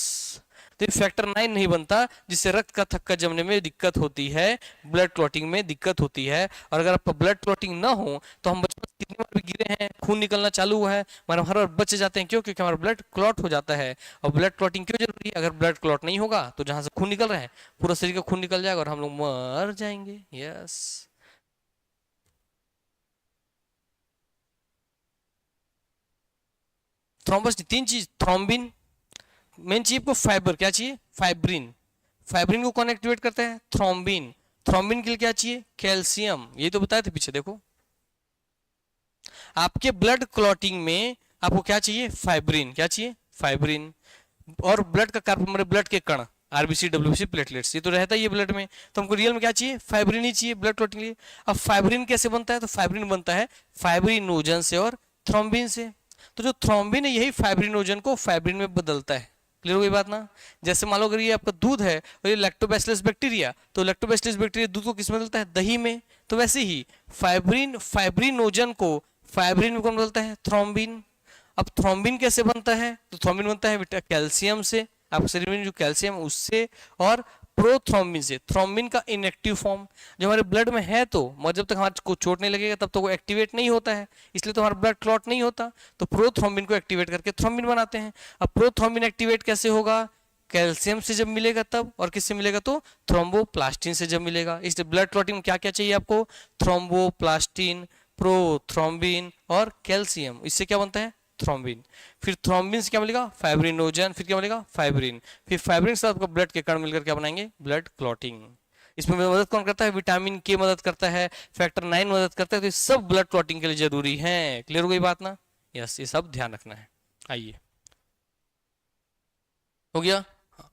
A: तो फैक्टर 9 नहीं बनता, जिससे रक्त का थक्का जमने में दिक्कत होती है, ब्लड क्लॉटिंग में दिक्कत होती है। और अगर आपका ब्लड क्लॉटिंग ना हो तो हम बचपन से कितनी बार भी गिरे हैं, खून निकलना चालू हुआ है, हमारा हर बार बच जाते हैं। क्यों? क्योंकि हमारा ब्लड क्लॉट हो जाता है। और ब्लड क्लॉटिंग क्यों जरूरी है? अगर ब्लड क्लॉट नहीं होगा तो जहां से खून निकल रहा है पूरा शरीर का खून निकल जाएगा और हम लोग मर जाएंगे। यस। थ्रोम्बस तीन चीज, थ्रोम्बिन मेन चाहिए आपको, फाइबर क्या चाहिए? फाइब्रिन। फाइब्रिन को कौन एक्टिवेट करता है? थ्रोम्बिन। थ्रोम्बिन के लिए क्या चाहिए? कैल्शियम। ये तो बताए थे पीछे, देखो आपके ब्लड क्लॉटिंग में आपको क्या चाहिए? फाइब्रिन। क्या चाहिए? फाइब्रिन। और ब्लड का कार्ब, हमारे ब्लड के कण, आरबीसी डब्ल्यूबीसी प्लेटलेट्स, ये तो रहता ही है ब्लड में। तो हमको रियल में क्या चाहिए? फाइब्रिन ही चाहिए ब्लड क्लॉटिंग के लिए। अब फाइब्रिन कैसे बनता है? तो फाइब्रिन बनता है फाइब्रिनोजन से और थ्रोम्बिन से। तो जो थ्रोम्बिन है यही फाइब्रिनोजन को फाइब्रिन में बदलता है। क्लियर हो गई बात ना? जैसे मान लो अगर ये आपका दूध है और ये लैक्टोबैसिलस बैक्टीरिया, तो लैक्टोबैसिलस बैक्टीरिया दूध को किस में बदलता है? दही में। तो वैसे ही फाइब्रिनोजन को फाइब्रिन में कौन बदलता है? थ्रोम्बिन। अब थ्रोम्बिन कैसे बनता है? तो थ्रोम्बिन बनता है कैल्शियम से, आपके शरीर में जो कैल्शियम उससे, और प्रोथ्रोम्बिन से। थ्रोम्बिन का इनएक्टिव फॉर्म जो हमारे ब्लड में है, तो मगर जब तक हमारे को चोट नहीं लगेगा तब तक वो एक्टिवेट नहीं होता है, इसलिए तो हमारा ब्लड क्लॉट नहीं होता। तो प्रोथ्रोम्बिन को एक्टिवेट करके थ्रोम्बिन बनाते हैं। अब प्रोथ्रोम्बिन एक्टिवेट कैसे होगा? कैल्शियम से जब मिलेगा तब, और किससे मिलेगा? तो थ्रोम्बोप्लास्टिन से जब मिलेगा। इसलिए ब्लड क्लॉटिंग में क्या क्या चाहिए आपको? थ्रोम्बोप्लास्टिन, प्रोथ्रोम्बिन और कैल्शियम। इससे क्या बनता है? थ्रोम्बिन। फिर थ्रोम्बिन से क्या मिलेगा? फाइब्रिनोजन। फिर क्या मिलेगा? फाइब्रिन। फिर फाइब्रिन से आपको ब्लड के कण मिलकर क्या बनाएंगे? Blood clotting. इसमें मदद कौन करता है? विटामिन के मदद करता है, फैक्टर 9 मदद करता है। तो ये सब ब्लड क्लॉटिंग के लिए जरूरी है। क्लियर हो गई बात ना? यस, ये सब ध्यान रखना है। आइए, हो गया। हाँ।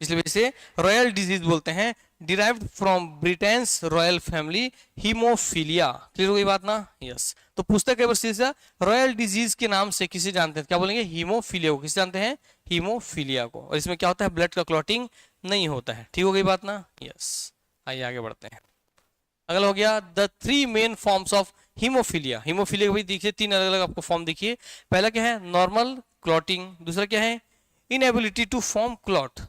A: इसलिए इसे रॉयल डिजीज बोलते हैं, derived from Britain's royal family, haemophilia. Clear हो गई बात ना? यस। तो पुस्तक है रॉयल डिजीज के नाम से किसे जानते हैं? क्या बोलेंगे? हीमोफीलिया को। किसे जानते हैं? हीमोफीलिया को। और इसमें क्या होता है? ब्लड का क्लॉटिंग नहीं होता है। ठीक हो गई बात ना? यस। आइए आगे बढ़ते हैं। अगला हो गया the 3 main forms of haemophilia. Haemophilia भी देखिए 3 अलग अलग आपको फॉर्म दिखिए। पहला क्या है? Normal clotting. दूसरा क्या है? Inability to form clot.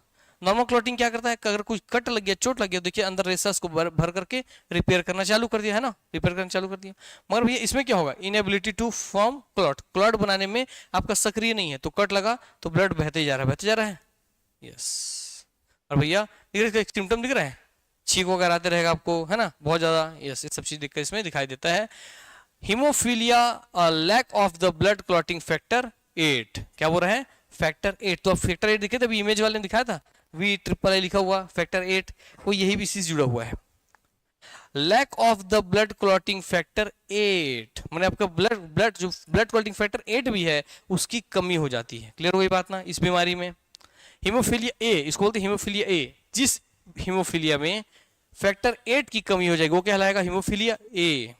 A: Normal clotting क्या करता है? अगर कोई कट लग गया, चोट लग गया, देखिए अंदर रेसास को भर करके रिपेयर करना चालू कर दिया है ना, रिपेयर करना चालू कर दिया। मगर भैया इसमें क्या होगा? Inability to form clot. Clot बनाने में आपका सक्रिय नहीं है, तो कट लगा तो ब्लड बहते जा रहा है, बहते जा रहा है। यस। और भैया सिम्टम दिख रहा है, छींक वगैरह आते रहेगा आपको, है ना, बहुत ज्यादा। यस, ये सब चीज दिक्कत इसमें दिखाई देता है। Haemophilia lack of the blood clotting factor 8। क्या बोल रहा है? फैक्टर 8। तो फैक्टर 8 दिखे थे अभी, इमेज वाले ने दिखाया था, VIII लिखा हुआ फैक्टर 8, वो यही भी चीज जुड़ा हुआ है। Lack of the blood clotting factor 8 मैंने आपका ब्लड जो ब्लड क्लॉटिंग फैक्टर 8 भी है उसकी कमी हो जाती है। क्लियर हो गई बात ना? इस बीमारी में हीमोफीलिया ए, इसको बोलते हैं हीमोफीलिया ए। जिस हीमोफीलिया में फैक्टर 8 की कमी हो जाएगी वो कहलाएगा हीमोफीलिया ए।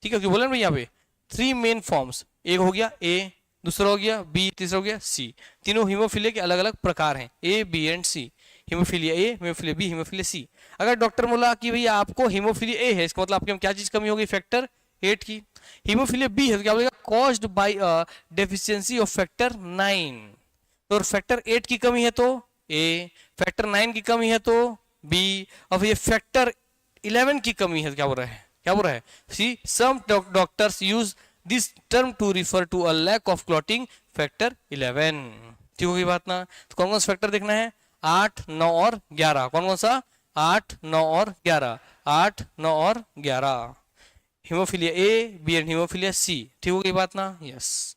A: ठीक है, बोला ना यहाँ पे 3 मेन फॉर्म्स। एक हो गया ए, दूसरा हो गया बी, तीसरा हो गया सी। तीनों हीमोफीलिया के अलग अलग प्रकार हैं, A B and C. Haemophilia A, haemophilia B, haemophilia C. अगर डॉक्टर बोला कि भैया आपको हीमोफीलिया ए है, इसका मतलब आपके में क्या चीज कमी होगी, फैक्टर 8 की। हीमोफीलिया बी है तो क्या बोलेगा, caused by deficiency of factor 9। तो फैक्टर 8 की कमी है तो ए, फैक्टर 9 की कमी है तो बी, और ये फैक्टर 11 की कमी है तो क्या बोल रहा है, क्या बोल रहा है C. Some doctors use this term to refer to a lack of clotting factor 11। ठीक होगी बात ना। तो कौन कौन सा फैक्टर देखना है, 8, 9 और 11। कौन कौन सा, 8, 9 और 11, 8, 9 और 11। Haemophilia A, B and haemophilia C. ठीक होगी बात ना, यस।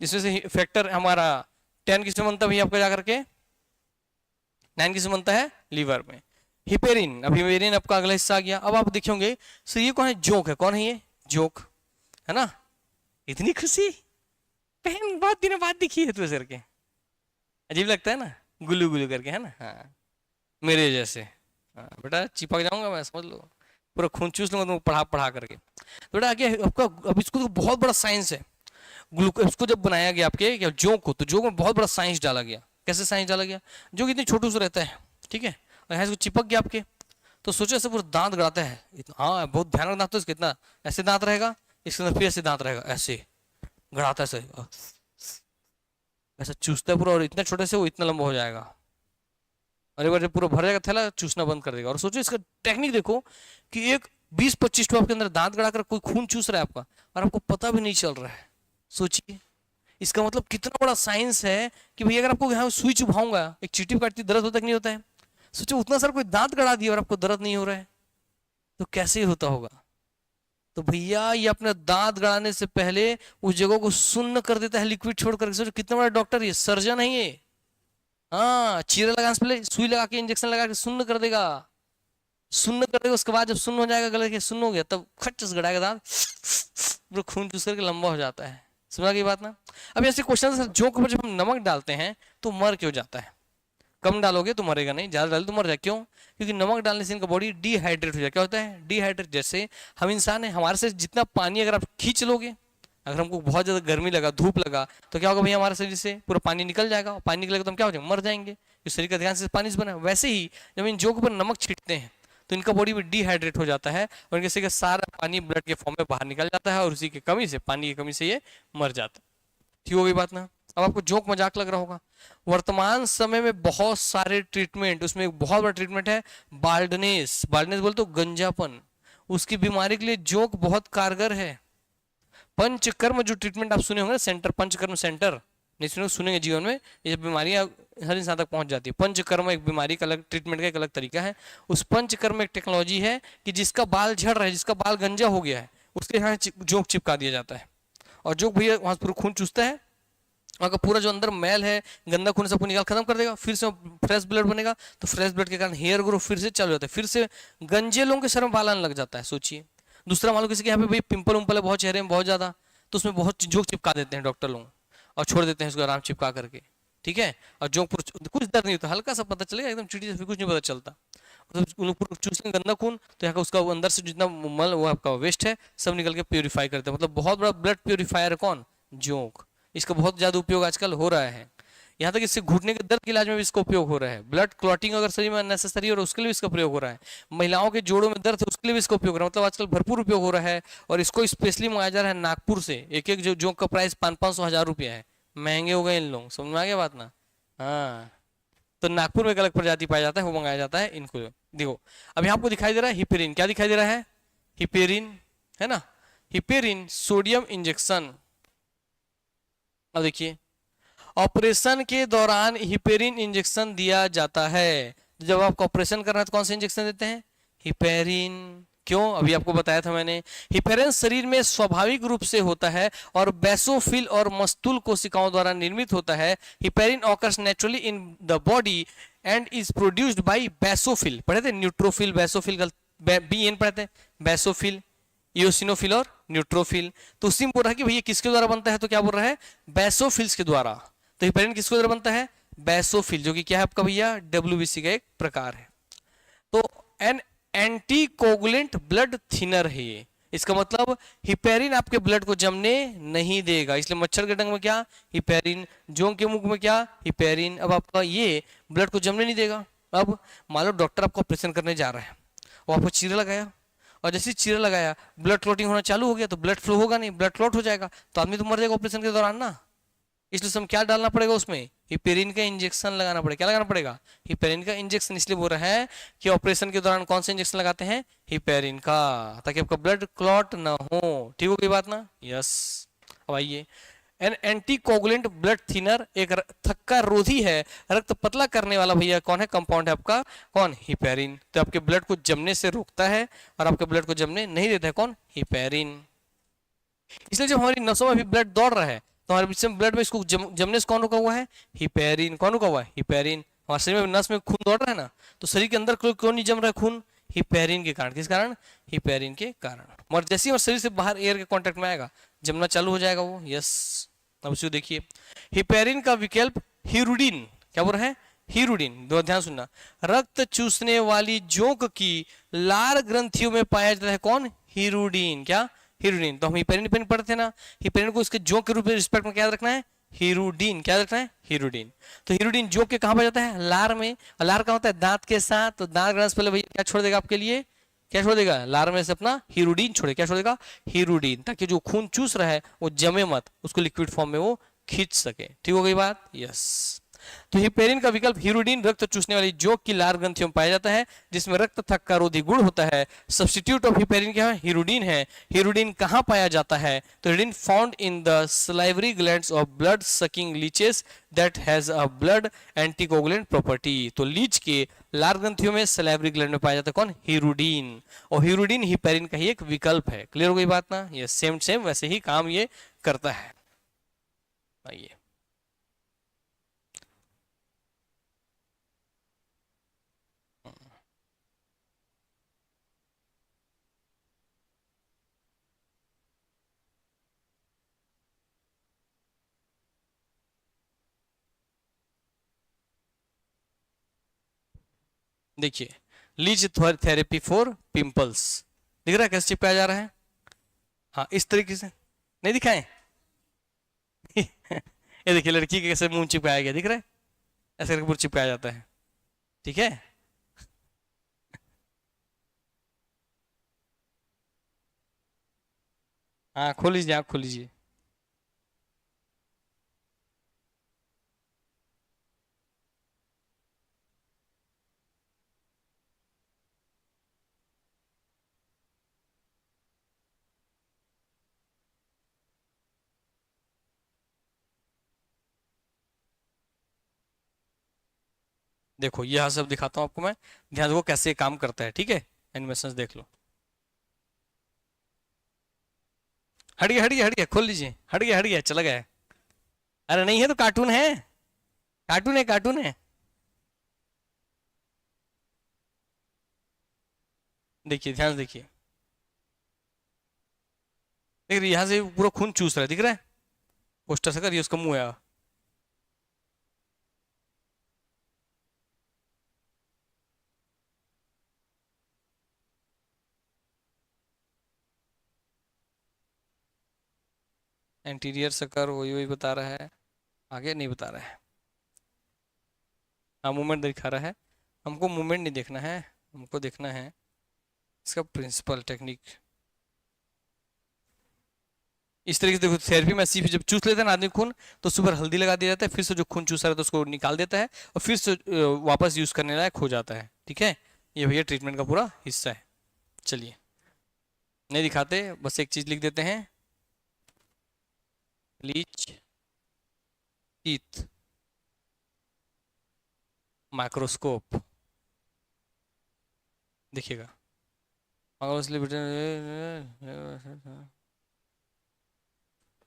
A: इसमें से फैक्टर हमारा 10 किसमें बनता है भैया आपका जाकर के, 9 किसमें बनता है, लीवर में। हिपेरिन, अब हिपेरिन आपका अगला हिस्सा आ गया। अब आप देखेंगे सर ये कौन है, जोक है। कौन है ये, जोक है ना। इतनी खुशी बहन बहुत दिनों बाद दिखी है तू सर के, अजीब लगता है ना, गुल्लू गुल्लू करके, है ना। हाँ मेरे जैसे। हाँ बेटा चिपक जाऊंगा मैं, समझ लो, पूरा खून चूस लूंगा तुमको पढ़ा पढ़ा करके। तो बेटा आगे आपका, अब इसको तो बहुत बड़ा साइंस है। ग्लूकोज इसको जब बनाया गया आपके क्या जोक को, तो जोक में बहुत बड़ा साइंस डाला गया। कैसे साइंस डाला गया, जो कि इतनी छोटू से रहता है, ठीक है, और यहाँ इसको चिपक गया आपके, तो सोचो ऐसे पूरा दांत गड़ाता है इतना, हाँ बहुत भयानक दांत, तो इसका इतना ऐसे दांत रहेगा, इसके अंदर फिर ऐसे दांत रहेगा, ऐसे गड़ाता है ऐसे, ऐसा चूसता है पूरा, और इतने छोटे से वो इतना लंबा हो जाएगा, और एक बार जब पूरा भर जाएगा थैला, चूसना बंद कर देगा। और सोचो इसका टेक्निक देखो कि एक 20-25 टू आपके अंदर दांत गड़ाकर कोई खून चूस रहा है आपका, और आपको पता भी नहीं चल रहा है। सोचिए इसका मतलब कितना बड़ा साइंस है कि भैया अगर आपको यहाँ सुई चुभाऊंगा, एक चींटी काटती दर्द होता कि नहीं होता है, सोचो उतना सारा कोई दांत गड़ा दिया और आपको दर्द नहीं हो रहा है, तो कैसे होता होगा। तो भैया ये अपने दांत गड़ाने से पहले उस जगह को सुन्न कर देता है, लिक्विड छोड़ करके। सोचो कितना बड़ा डॉक्टर, ये सर्जन है ये। हाँ चीरा लगाने से पहले सुई लगा के, इंजेक्शन लगा के सुन्न कर देगा, सुन्न कर देगा। उसके बाद जब सुन्न हो जाएगा, गले के सुन्न हो गया, तब खट से गड़ाएगा दांत, पूरा खून चूस करके लंबा हो जाता है। समझा की बात ना। अब ऐसे क्वेश्चन सर, जो के ऊपर जब हम नमक डालते हैं तो मर क्यों जाता है, कम डालोगे तो मरेगा नहीं, ज्यादा डालो तो मर जाए, क्यों, क्योंकि नमक डालने से इनका बॉडी डिहाइड्रेट हो जाए। क्या होता है, डिहाइड्रेट। जैसे हम इंसान है, हमारे से जितना पानी अगर आप खींच लोगे, अगर हमको बहुत ज्यादा गर्मी लगा, धूप लगा, तो क्या होगा भैया, हमारे शरीर से पूरा पानी निकल जाएगा, और पानी निकलेगा तो हम क्या हो जाएंगे, मर जाएंगे, क्योंकि शरीर का ध्यान से पानी से बना। वैसे ही जब इन जो के ऊपर नमक छींटते हैं तो इनका बॉडी में डिहाइड्रेट हो जाता है, और इनके शरीर का सारा पानी ब्लड के फॉर्म में बाहर निकल जाता है, और उसी की कमी से, पानी की कमी से ये मर जाता है। ठीक हो गई बात ना। अब आपको जोक मजाक लग रहा होगा, वर्तमान समय में बहुत सारे ट्रीटमेंट, उसमें एक बहुत बड़ा ट्रीटमेंट है बाल्डनेस। बाल्डनेस बोलते हो गंजापन, उसकी बीमारी के लिए जोक बहुत कारगर है। पंचकर्म जो ट्रीटमेंट आप सुने होंगे, सेंटर, पंचकर्म सेंटर, नहीं सुने, सुनेंगे जीवन में, ये बीमारियां हर इंसान तक पहुंच जाती है। पंचकर्म एक बीमारी का अलग ट्रीटमेंट का एक अलग तरीका है। उस पंचकर्म एक टेक्नोलॉजी है कि जिसका बाल झड़ रहा है, जिसका बाल गंजा हो गया है, उसके यहाँ जोक चिपका दिया जाता है, और जोक भैया वहां पूरा खून चूसता है, वहाँ का पूरा जो अंदर मैल है, गंदा खून सबको निकाल खत्म कर देगा, फिर से फ्रेश ब्लड बनेगा, तो फ्रेश ब्लड के कारण हेयर ग्रोथ फिर से चालू होता है, फिर से गंजे लोगों के सर में बाल आने लग जाता है। सोचिए। दूसरा मान लो किसी के यहाँ पे भाई पिंपल उम्पल है बहुत चेहरे में बहुत ज्यादा, तो उसमें बहुत जोक चिपका देते हैं डॉक्टर लोग, और छोड़ देते हैं उसको आराम चिपका करके, ठीक है, और जोक कुछ दर्द नहीं होता, हल्का सा पता चलेगा, एकदम चीटी से फिर कुछ नहीं पता चलता। तो चूसने गंदा खून, तो यहाँ का उसका अंदर से जितना मल वो आपका वेस्ट है सब निकल के प्योरीफाई करते हैं। मतलब बहुत बड़ा ब्लड प्योरीफायर कौन, जोक। इसका बहुत ज्यादा उपयोग आजकल हो रहा है, यहाँ तक इससे घुटने के दर्द के इलाज में भी इसका उपयोग हो रहा है। ब्लड क्लॉटिंग अगर शरीर में नेसेसरी है और उसके लिए भी इसका प्रयोग हो रहा है। महिलाओं के जोड़ों में दर्द है उसके लिए भी इसका उपयोग हो रहा है। मतलब आजकल भरपूर उपयोग हो रहा है, और इसको स्पेशली मंगाया जा रहा है नागपुर से। एक एक जो जोक का प्राइस 500-500 रुपया है, महंगे हो गए इन लोग, समझ में आ गया बात ना। हाँ तो नागपुर में एक अलग प्रजाति पाया जाता है, वो मंगाया जाता है इनको। देखो अब यहाँ आपको दिखाई दे रहा है हिपेरिन, क्या दिखाई दे रहा है, हिपेरिन है ना, हिपेरिन सोडियम इंजेक्शन। अब देखिए ऑपरेशन के दौरान हिपेरिन इंजेक्शन दिया जाता है। जब आपको ऑपरेशन करना है तो कौन सा इंजेक्शन देते हैं, हिपेरिन। क्यों, अभी आपको बताया था मैंने। हिपेरिन शरीर में स्वाभाविक रूप से होता है और बेसोफिल और मस्तूल कोशिकाओं द्वारा निर्मित होता है। Heparin occurs naturally in the body and is produced by basophil. पढ़े थे न्यूट्रोफिल, बेसोफिल, बी एन पढ़े थे, बेसोफिल, इओसिनोफिल और न्यूट्रोफिल। तो उसी में बोल रहा है कि भैया किसके द्वारा बनता है, तो क्या बोल रहा है, बेसोफिल्स के द्वारा। तो हिपेरिन किसके द्वारा बनता है, बेसोफिल, जो कि क्या है आपका भैया डब्ल्यूबीसी का एक प्रकार है। तो एन एंटीकोगुलेंट ब्लड थिनर है ये। इसका मतलब हिपेरिन आपके ब्लड को जमने नहीं देगा, इसलिए मच्छर के डंग में क्या, हिपेरिन, जोंक के मुख में क्या, हिपेरिन। अब आपका ये ब्लड को जमने नहीं देगा। अब मान लो डॉक्टर आपको ऑपरेशन करने जा रहा है, वो आपको चीरा लगाया, और जैसे ही चीरा लगाया ब्लड क्लॉटिंग होना चालू हो गया, तो ब्लड फ्लो होगा नहीं, ब्लड क्लॉट हो जाएगा, तो आदमी तो मर जाएगा ऑपरेशन के दौरान ना। इसलिए हम क्या डालना पड़ेगा उसमें, हिपेरिन का इंजेक्शन लगाना पड़ेगा। क्या लगाना पड़ेगा, हिपेरिन का इंजेक्शन। इसलिए बोल रहा है कि ऑपरेशन के दौरान कौन सा इंजेक्शन लगाते हैं, हिपेरिन का, ताकि आपका ब्लड क्लॉट ना हो। ठीक हो गई बात ना, यस। अब आइए, एन एंटीकोगुलेंट ब्लड थिनर, एक थक्का रोधी है, रक्त पतला करने वाला भैया कौन है, कंपाउंड है आपका कौन, हिपेरिन। तो आपके ब्लड को जमने से रोकता है और आपके ब्लड को जमने नहीं देता है कौन, हिपेरिन। इसलिए जब हमारी नसों में भी ब्लड दौड़ रहा है तो हमारे ब्लड में इसको जमने से कौन रुका हुआ है, हिपेरिन। कौन रुका हुआ है, हिपेरिन। हमारे शरीर में नस में खून दौड़ रहा है ना, तो शरीर के अंदर क्यों नहीं जम रहा है खून, हिपेरिन के कारण। किस कारण, हिपेरिन के कारण। और जैसे ही हमारे शरीर से बाहर एयर के कांटेक्ट में आएगा जमना चालू हो जाएगा वो, यस। अब उसको देखिए, हिपेरिन का विकल्प हीरुडीन। क्या बोल रहे हैं, हीरुडीन। दो ध्यान सुनना, रक्त चूसने वाली जोंक की लार ग्रंथियों में पाया जाता है कौन, हीरुडीन। क्या, हीरोडीन। तो हम हिपेरिन पढ़ते ना, हिपेरिन को इसके जोंक के रूप में रिस्पेक्ट में क्या याद रखना है, हीरोडीन। क्या रखना है, हीरोडीन। तो हीरोडीन जोंक के कहां पर जाता है, लार में। और लार का होता है दांत के साथ, तो दांत ग्रंथ पहले भैया क्या छोड़ देगा आपके लिए, क्या छोड़ देगा, लार में से अपना हीरोडीन छोड़े। क्या छोड़ देगा, हीरोडीन, ताकि जो खून चूस रहा है वो जमे मत, उसको लिक्विड फॉर्म में वो खींच सके। ठीक हो गई बात, यस। तो हिपेरिन का विकल्प हीरोडीन रक्त चूसने वाली जोंक की लार ग्रंथियों में पाया जाता है, जिसमें रक्त थक्का रोधी गुण होता है। सब्स्टिट्यूट ऑफ हिपेरिन क्या है, हीरोडीन है। हीरोडीन कहां पाया जाता है, तो हीरोडीन found in the salivary glands of blood sucking leches that has a blood anticoagulant property. तो लीच के लार ग्रंथियों में, सलाइवरी ग्लैंड में पाया जाता है कौन, हीरोडीन। और हीरोडीन हिपेरिन का ही एक विकल्प है। क्लियर हो गई बात ना, ये सेम सेम वैसे ही काम ये करता है। आइए, देखिए, लीच थेरेपी फॉर पिंपल्स, दिख रहा है कैसे चिपकाया जा रहा है, हाँ इस तरीके से। नहीं दिखाएं ये देखिए लड़की के कैसे मुंह चिपकाया गया, दिख रहा है, ऐसे करके पूरा चिपकाया जाता है। ठीक है, हाँ खोल लीजिए, आँख खोल लीजिए। देखो यह सब दिखाता हूँ आपको मैं, ध्यान दो कैसे काम करता है। ठीक है, एनिमेशन देख लो। हट गया, हट गया, हट गया, खोल लीजिए, हट गया, हट गया, चला गया। अरे नहीं है तो कार्टून है, कार्टून है, कार्टून है। देखिए ध्यान से देखिए, देख रही यहाँ से पूरा खून चूस रहा है, दिख रहा है, पोस्टर से कर, ये उसका मुंह है। एंटीरियर से कर, वही वही बता रहा है, आगे नहीं बता रहा है। हाँ मूवमेंट दिखा रहा है, हमको मूवमेंट नहीं देखना है, हमको देखना है इसका प्रिंसिपल टेक्निक। इस तरीके से देखो, थेरेपी में सीपी जब चूस लेता है ना आदमी खून, तो उसके ऊपर हल्दी लगा दिया जाता है, फिर से जो खून चूसा रहता है उसको निकाल देता है और फिर से वापस यूज करने लायक हो जाता है। ठीक है, ये भैया ट्रीटमेंट का पूरा हिस्सा है। चलिए, नहीं दिखाते, बस एक चीज लिख देते हैं, लीच टीथ माइक्रोस्कोप। देखिएगा,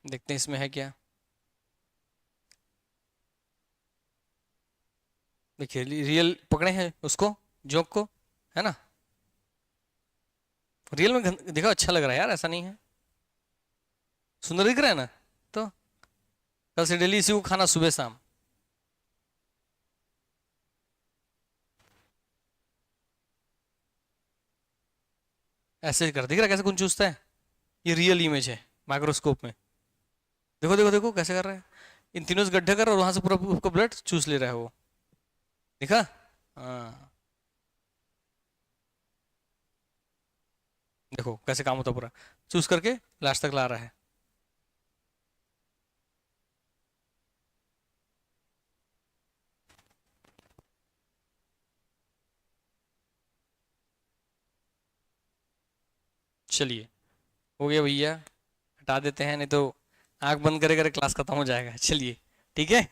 A: देखते हैं इसमें है क्या। देखिए रियल पकड़े हैं उसको, जोक को, है ना, रियल में देखो अच्छा लग रहा है यार, ऐसा नहीं है, सुंदर दिख रहा है ना। तो कल से डेली इसी को खाना सुबह शाम। ऐसे कर, दिख रहा है कैसे खून चूसता है। ये रियल इमेज है माइक्रोस्कोप में। देखो देखो देखो कैसे कर रहा है, इन तीनों से गड्ढे कर रहा है और वहां से पूरा उसको ब्लड चूस ले रहा है वो। देखा? हाँ, देखो कैसे काम होता है, पूरा चूस करके लास्ट तक ला रहा है। चलिए, हो गया भैया, हटा देते हैं, नहीं तो आंख बंद करे करे क्लास खत्म हो जाएगा। चलिए ठीक है।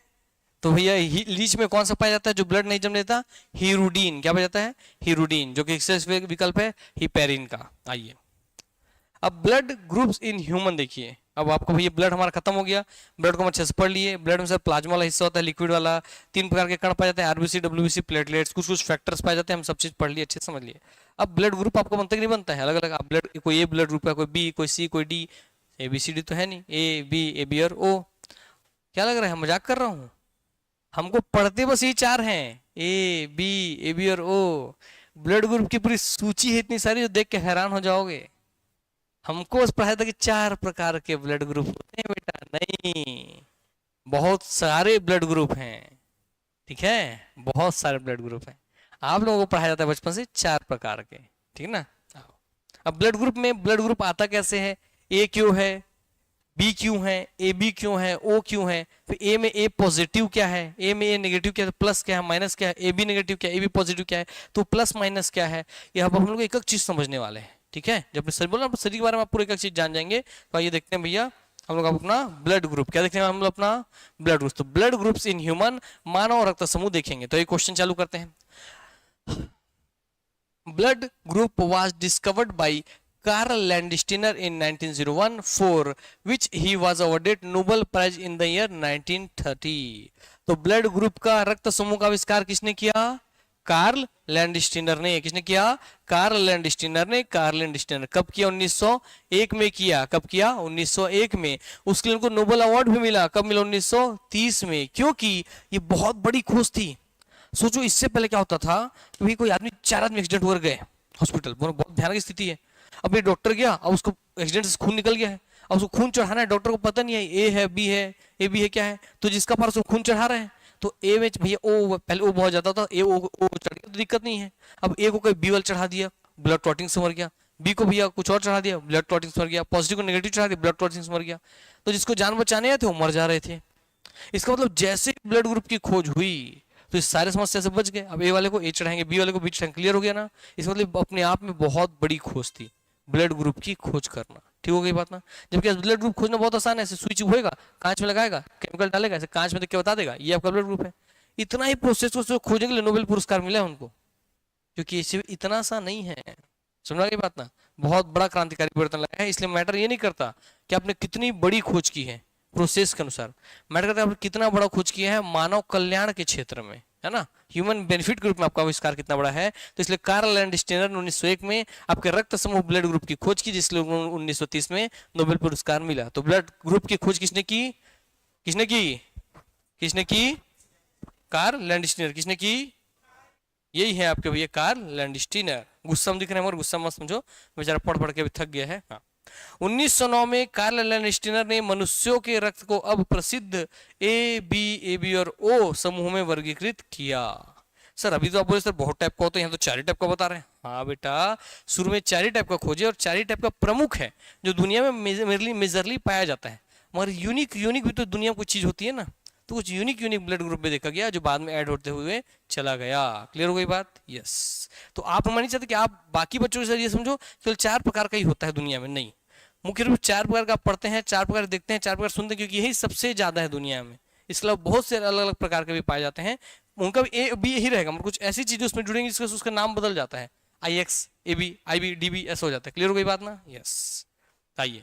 A: तो भैया लीच में कौन सा पाया जाता है जो ब्लड नहीं जम देता? हीरुडीन। क्या पाया जाता है? हीरुडीन, जो कि एक्सेस विकल्प है हिपेरिन का। आइए, अब ब्लड ग्रुप्स इन ह्यूमन देखिए। अब आपको भैया ब्लड हमारा खत्म हो गया, ब्लड को हम अच्छे से पढ़ लिए। ब्लड में सर प्लाज्मा वाला हिस्सा होता है, लिक्विड वाला, 3 प्रकार के कण पाए जाते हैं, आरबीसी, डब्ल्यूबीसी, प्लेटलेट्स, कुछ कुछ फैक्टर्स पाए जाते हैं, हम सब चीज पढ़ लिए, अच्छे से समझ लिए। अब ब्लड ग्रुप आपको बनता कि नहीं बनता है? अलग अलग। आप ब्लड, कोई ए ब्लड ग्रुप है, कोई बी, कोई सी, कोई D. A B C D तो है नहीं, ए बी और ओ। क्या लग रहा है मजाक कर रहा हूँ? हमको पढ़ते बस ये 4 हैं, ए बी और ओ। ब्लड ग्रुप की पूरी सूची है इतनी सारी, जो देख के हैरान हो जाओगे। हमको बस पढ़ाया था कि 4 प्रकार के ब्लड ग्रुप होते हैं बेटा, नहीं, बहुत सारे ब्लड ग्रुप हैं। ठीक है, बहुत सारे ब्लड ग्रुप हैं। आप लोगों को पढ़ाया जाता है बचपन से 4 प्रकार के, ठीक ना? आओ। अब ब्लड ग्रुप में ब्लड ग्रुप आता कैसे है? ए क्यों है, बी क्यों है, ए बी क्यों है, ओ क्यों है, फिर ए में ए पॉजिटिव क्या है, ए में ए नेगेटिव क्या है, प्लस क्या है, माइनस क्या है, ए बी नेगेटिव क्या है, ए बी पॉजिटिव क्या है, तो प्लस माइनस क्या है। ये अब हम लोग एक एक चीज समझने वाले हैं। ठीक है, जब शरीर बोला शरीर के बारे में आप पूरे एक एक चीज जान जाएंगे। तो आइए देखते हैं भैया, हम लोग अपना ब्लड ग्रुप क्या देखते हैं, हम लोग अपना ब्लड ग्रुप। तो ब्लड ग्रुप्स इन ह्यूमन, मानव रक्त समूह देखेंगे। तो ये क्वेश्चन चालू करते हैं। Blood group was discovered by Karl Landsteiner in 1901, for which he was awarded Nobel Prize in the year 1930। तो ब्लड ग्रुप का, रक्त समूह का आविष्कार किसने किया? कार्ल लैंडस्टीनर ने। किसने किया? कार्ल लैंडस्टीनर ने। कार्ल लैंडस्टीनर कब किया? 1901 में किया। कब किया? 1901 में। उसके लिए उनको नोबेल अवार्ड भी मिला। कब मिला? 1930 में। क्योंकि ये बहुत बड़ी खोज थी। सोचो इससे पहले क्या होता था कि भाई कोई आदमी, 4 आदमी एक्सीडेंट हो गए हॉस्पिटल, बहुत भयानक स्थिति है। अब ये डॉक्टर गया, अब उसको एक्सीडेंट से खून निकल गया है, अब उसको खून चढ़ाना है, डॉक्टर को पता नहीं है ए है बी है, ए बी है क्या है, तो जिसका पास वो खून चढ़ा रहे हैं। तो ए में भैया ओ, पहले ओ बहुत ज्यादा था, ए ओ चढ़ गया तो दिक्कत नहीं है। अब ए को कोई बी वाल चढ़ा दिया, ब्लड क्लॉटिंग से मर गया। बी को भैया कुछ और चढ़ा दिया, ब्लड क्लॉटिंग से मर गया। पॉजिटिव को नेगेटिव चढ़ा दिया, ब्लड क्लॉटिंग से मर गया। तो जिसको जान बचाने आए थे वो मर जा रहे थे। इसका मतलब जैसे ब्लड ग्रुप की खोज हुई तो इस सारे समस्या से बच गए। अब ए वाले को ए चढ़ाएंगे, बी वाले को बी चढ़ाएंगे, क्लियर हो गया ना? इस मतलब अपने आप में बहुत बड़ी खोज थी ब्लड ग्रुप की खोज करना। ठीक हो गई बात ना? जबकि ब्लड ग्रुप खोजना बहुत आसान है, ऐसे स्विच होएगा, कांच में लगाएगा, केमिकल डालेगा, ऐसे कांच में देख के बता देगा ये आपका ब्लड ग्रुप है। इतना ही प्रोसेस को खोजने के लिए नोबेल पुरस्कार मिला है उनको, क्योंकि इसे इतना आसान नहीं है। समझा गई बात ना? बहुत बड़ा क्रांतिकारी परिवर्तन लाया है। इसलिए मैटर ये नहीं करता कि आपने कितनी बड़ी खोज की है प्रोसेस के अनुसार, मैटर करता है आपने कितना बड़ा खोज किया है मानव कल्याण के क्षेत्र में, है ना? ह्यूमन बेनिफिट ग्रुप में आपका आविष्कार कितना बड़ा है। तो इसलिए कार्ल लैंडस्टीनर ने 1901 में आपके रक्त समूह ब्लड ग्रुप की खोज की, जिसलिए 1930 में नोबेल पुरस्कार मिला। तो ब्लड ग्रुप की खोज किसने की? किसने की? किसने की? Karl Landsteiner. किसने की? यही है आपके भैया कार्ल लैंडस्टीनर। गुस्सा में दिख रहे हैं मगर गुस्सा मत समझो, बेचारा पढ़ पढ़ के अभी थक गया है। हाँ, 1909 में कार्ल लैंडस्टीनर ने मनुष्यों के रक्त को अब प्रसिद्ध ए बी और ओ समूह में वर्गीकृत किया। सर अभी तो आप बोले सर बहुत टाइप का होता है, यहाँ तो 4 ही टाइप का बता रहे हैं। हाँ बेटा, शुरू में 4 ही टाइप का खोजे और 4 ही टाइप का प्रमुख है जो दुनिया में मेजरली पाया जाता है। मगर यूनिक यूनिक भी तो दुनिया में कुछ चीज होती है ना, तो कुछ यूनिक यूनिक ब्लड ग्रुप में देखा गया जो बाद में ऐड होते हुए चला गया। क्लियर हो गई बात? यस। तो आप हम नहीं चाहते कि आप बाकी बच्चों के साथ ये समझो केवल 4 प्रकार का ही होता है दुनिया में, नहीं। मुख्य रूप से 4 प्रकार का आप पढ़ते हैं, 4 प्रकार देखते हैं, 4 प्रकार सुनते हैं, क्योंकि यही सबसे ज्यादा है दुनिया में। इसके अलावा बहुत से अलग अलग प्रकार के भी पाए जाते हैं, उनका भी ए बी ही रहेगा, मतलब कुछ ऐसी चीजें उसमें जुड़ेंगी जिसका उसका नाम बदल जाता है, I X, A B, I B, D B, ऐसा हो जाता है। क्लियर हो गई बात ना? यस। आइए,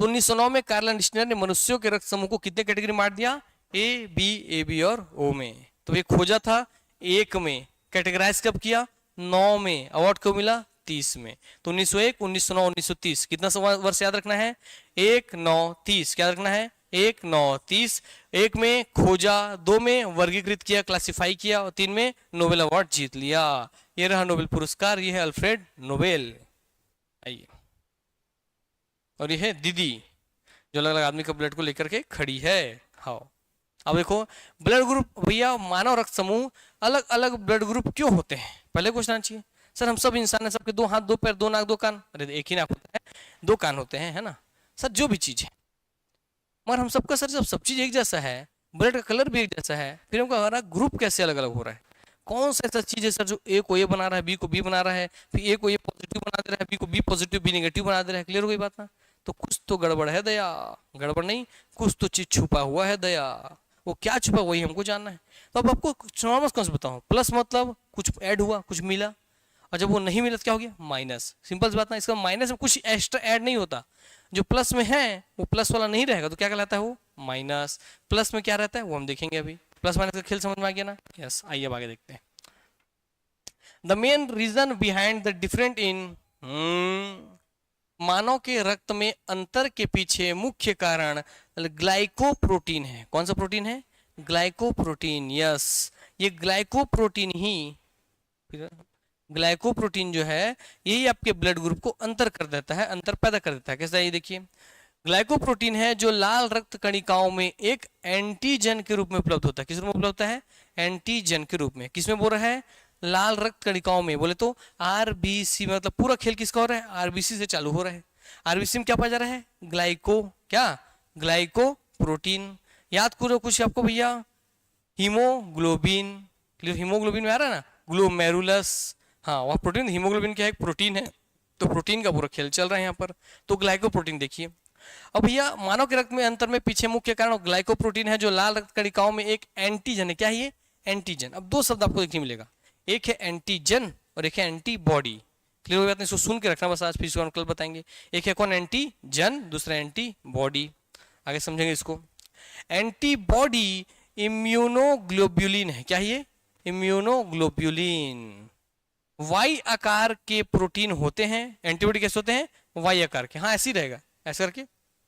A: तो 1909 में कार्ल लैंडस्टीनर ने मनुष्यों के रक्त समूह को कितने कैटेगरी बांट दिया? ए बी और ओ में। तो ये खोजा था 1 में, कैटेगराइज कब किया? 9 में। अवार्ड कब मिला? 30 में। तो 1901, 1909, 1930, कितना वर्ष याद रखना है? 1, 9, 30। क्या रखना है? 1, 9, 30। 1 में खोजा, 2 में वर्गीकृत किया, क्लासिफाई किया, और 3 में नोबेल अवार्ड जीत लिया। ये रहा नोबेल पुरस्कार, ये है अल्फ्रेड नोबेल। आइए, और ये है दीदी जो अलग अलग आदमी का ब्लड को लेकर के खड़ी है। हाँ, अब देखो ब्लड ग्रुप भैया, मानव रक्त समूह अलग अलग ब्लड ग्रुप क्यों होते हैं, पहले क्वेश्चन आना चाहिए। सर हम सब इंसान है, सबके 2 हाथ 2 पैर 2 नाक 2 कान, अरे एक ही नाक होता है, 2 कान होते हैं, है ना सर, जो भी चीज है, मगर हम सबका सर जब सब चीज एक जैसा है, ब्लड का कलर भी एक जैसा है, फिर हमको हमारा ग्रुप कैसे अलग अलग हो रहा है? कौन सा ऐसा चीज है सर जो ए को ए बना रहा है, बी को बी बना रहा है, फिर ए को ए पॉजिटिव बना दे रहा है, बी को बी पॉजिटिव बी नेगेटिव बना दे रहा है? क्लियर हो गई बात ना? तो कुछ तो गड़बड़ है दया, गड़बड़ नहीं, कुछ तो चीज छुपा हुआ है दया। वो क्या छुपा वही हमको जानना है। तो अब आपको नॉर्मल कौन सा बताऊं, प्लस मतलब कुछ ऐड हुआ कुछ मिला, और जब वो नहीं मिला तो क्या हो गया, माइनस। सिंपल सी बात ना, इसका माइनस में कुछ एक्स्ट्रा ऐड नहीं होता, जो प्लस में है वो प्लस वाला नहीं रहेगा, तो क्या कहलाता है वो माइनस। प्लस में क्या रहता है वो हम देखेंगे अभी। प्लस माइनस का खेल समझ में आ गया ना? यस, आइए अब आगे देखते हैं। The main reason behind the different in, मानव के रक्त में अंतर के पीछे मुख्य कारण ग्लाइकोप्रोटीन है। कौन सा प्रोटीन है? ग्लाइकोप्रोटीन। यस, ये ग्लाइकोप्रोटीन ही, ग्लाइकोप्रोटीन जो है यही आपके ब्लड ग्रुप को अंतर कर देता है, अंतर पैदा कर देता है। कैसा है ये देखिए, ग्लाइकोप्रोटीन है जो लाल रक्त कणिकाओं में एक एंटीजन के रूप में उपलब्ध होता है। किस रूप में उपलब्ध होता है? एंटीजन के रूप में। किसमें बोल रहा है? लाल रक्त कणिकाओं में। बोले तो आरबीसी, मतलब पूरा खेल किसका हो रहा है? आरबीसी से चालू हो रहा है। आरबीसी में क्या पाया जा रहा है? क्या ग्लाइकोप्रोटीन। याद करो कुछ आपको भैया, हीमोग्लोबिन। क्लियर? हीमोग्लोबिन में आ रहा है ना, ग्लोमेरुलस। हाँ, वह प्रोटीन, हीमोग्लोबिन क्या है? प्रोटीन है। तो प्रोटीन का पूरा खेल चल रहा है यहाँ पर। तो ग्लाइकोप्रोटीन देखिए, अब भैया मानव के रक्त में अंतर में पीछे मुख्य कारण ग्लाइकोप्रोटीन है जो लाल रक्त कणिकाओं में एक एंटीजन है। क्या है ये? एंटीजन। अब 2 शब्द आपको देखने मिलेगा, एक है एंटीजन और एक है एंटीबॉडी। क्लियर हो गया? इसको सुन के रखना बस, आज फिर इसको कल बताएंगे। एक है कौन? एंटीजन, दूसरा एंटीबॉडी। आगे समझेंगे इसको। एंटीबॉडी इम्यूनोग्लोब्युलिन है। क्या है ये? इम्यूनोग्लोब्युलिन। वाई आकार के प्रोटीन होते हैं। एंटीबॉडी कैसे होते हैं? वाई आकार के। हाँ, ऐसे ही रहेगा, ऐसे करके,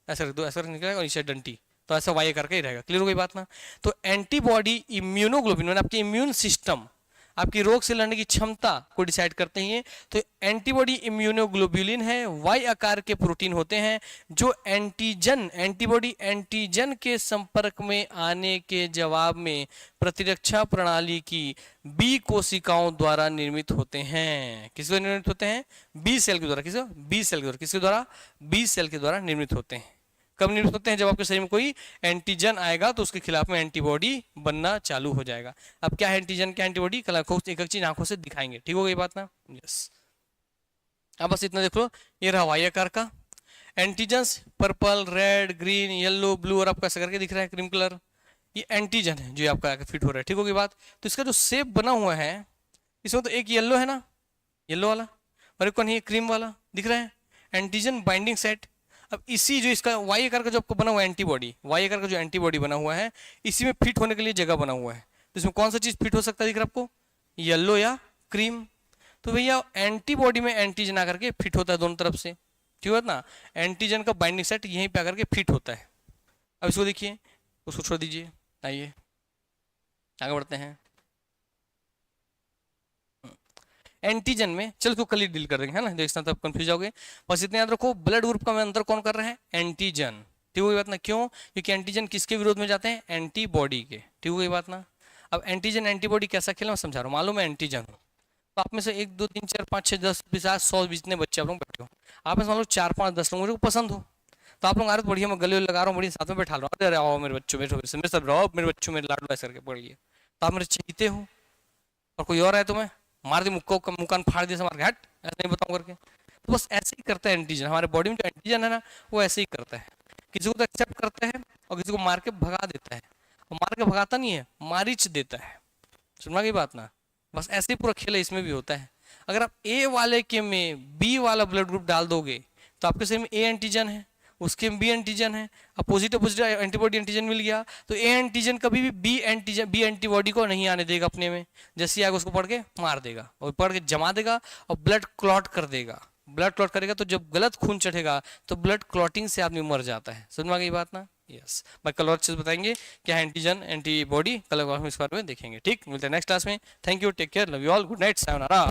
A: ऐसे रख दो, ऐसे निकलेगा और नीचे डंटी, तो ऐसा वाई आकार का ही रहेगा। क्लियर हो गई बात ना? तो एंटीबॉडी इम्यूनोग्लोबिन, मैंने आपके इम्यून सिस्टम, आपकी रोग से लड़ने की क्षमता को डिसाइड करते हैं। तो एंटीबॉडी इम्यूनोग्लोब्युलिन है, वाई आकार के प्रोटीन होते हैं जो एंटीजन, एंटीबॉडी एंटीजन के संपर्क में आने के जवाब में प्रतिरक्षा प्रणाली की बी कोशिकाओं द्वारा निर्मित होते हैं। किसके द्वारा निर्मित होते हैं? बी सेल के द्वारा। बी सेल के द्वारा। किसके द्वारा? बी सेल के द्वारा निर्मित होते हैं। कब निर्मित होते हैं? जब आपके शरीर में कोई एंटीजन आएगा तो उसके खिलाफ में एंटीबॉडी बनना चालू हो जाएगा। अब क्या है एंटीजन, क्या एंटीबॉडी, कल एक एक चीज आंखों से दिखाएंगे। ठीक हो गई बात ना? यस। अब बस इतना देख लो, ये रहा वाई आकार का antigen, purple, red, green, yellow, blue, और आपका ऐसा करके दिख रहा है क्रीम कलर, ये एंटीजन है जो आपका आके फिट हो रहा है। ठीक हो गई बात? तो इसका जो शेप बना हुआ है, इसमें तो एक येलो है ना, येलो वाला, और एक कौन है? क्रीम वाला दिख रहा है, एंटीजन बाइंडिंग सेट। अब इसी जो इसका वाई आकार का जो आपको बना हुआ है एंटीबॉडी, वाई आकार का जो एंटीबॉडी बना हुआ है, इसी में फिट होने के लिए जगह बना हुआ है। तो इसमें कौन सा चीज फिट हो सकता है दिख रहा है आपको? येलो या क्रीम। तो भैया एंटीबॉडी में एंटीजन आकर के फिट होता है दोनों तरफ से। ठीक है ना? एंटीजन का बाइंडिंग सेट यहीं पे आकर के फिट होता है। अब इसको देखिए, उसको छोड़ दीजिए, आइए आगे बढ़ते हैं। एंटीजन में चलो इसको कल ही डील कर देंगे, है ना? देखना तब कंफ्यूज जाओगे। बस इतना याद रखो, ब्लड ग्रुप का में अंतर कौन कर रहा है? एंटीजन। ठीक हो गई बात ना? क्यों? क्योंकि एंटीजन किसके विरोध में जाते हैं? एंटीबॉडी के। ठीक हो गई बात ना? अब एंटीजन एंटीबॉडी कैसा खेला मैं समझा रहा हूँ। मालूम है एंटीजन हो तो आप में से 1 2 3 4 5 6 10 20 100 जितने बच्चे आप लोग बैठे हो, आप में मान लो 4 5 10 लोग मुझे पसंद हो, तो आप लोग आ रहे बढ़िया, मैं गले लगा रहा हूँ, बढ़िया साथ में बैठा रहा हूँ, अरे आओ मेरे बच्चों, मेरे सब रहो, मेरे बच्चों मेरे लाडू ऐसे करके पढ़िए, तो आप मेरे चहीते हो। और कोई और है तो मैं मार दी, मुक्का मुकान फाड़ दिया, मार के हट, ऐसा नहीं बताऊँ करके। तो बस ऐसे ही करता है एंटीजन। हमारे बॉडी में जो एंटीजन है ना, वो ऐसे ही करता है, किसी को तो एक्सेप्ट करता है और किसी को मार के भगा देता है। और मार के भगाता नहीं है, मारिच देता है। सुनना की बात ना? बस ऐसे ही पूरा खेल इसमें भी होता है। अगर आप ए वाले के में बी वाला ब्लड ग्रुप डाल दोगे तो आपके शरीर में ए एंटीजन है, उसके में बी एंटीजन है, अपोजिट एंटीबॉडी एंटीजन मिल गया, तो ए एंटीजन कभी भी बी एंटीबॉडी को नहीं आने देगा अपने में। जैसे आगे उसको पढ़ के मार देगा और पढ़ के जमा देगा और ब्लड क्लॉट कर देगा। ब्लड क्लॉट करेगा तो जब गलत खून चढ़ेगा तो ब्लड क्लॉटिंग से आदमी मर जाता है। समझ में आ गई बात ना? यस, भाई कल और चीज बताएंगे क्या है एंटीजन एंटीबॉडी, कल इस बारे में देखेंगे। ठीक, मिलते हैं नेक्स्ट क्लास में। Thank you, take care, love you all, good night, sayonara.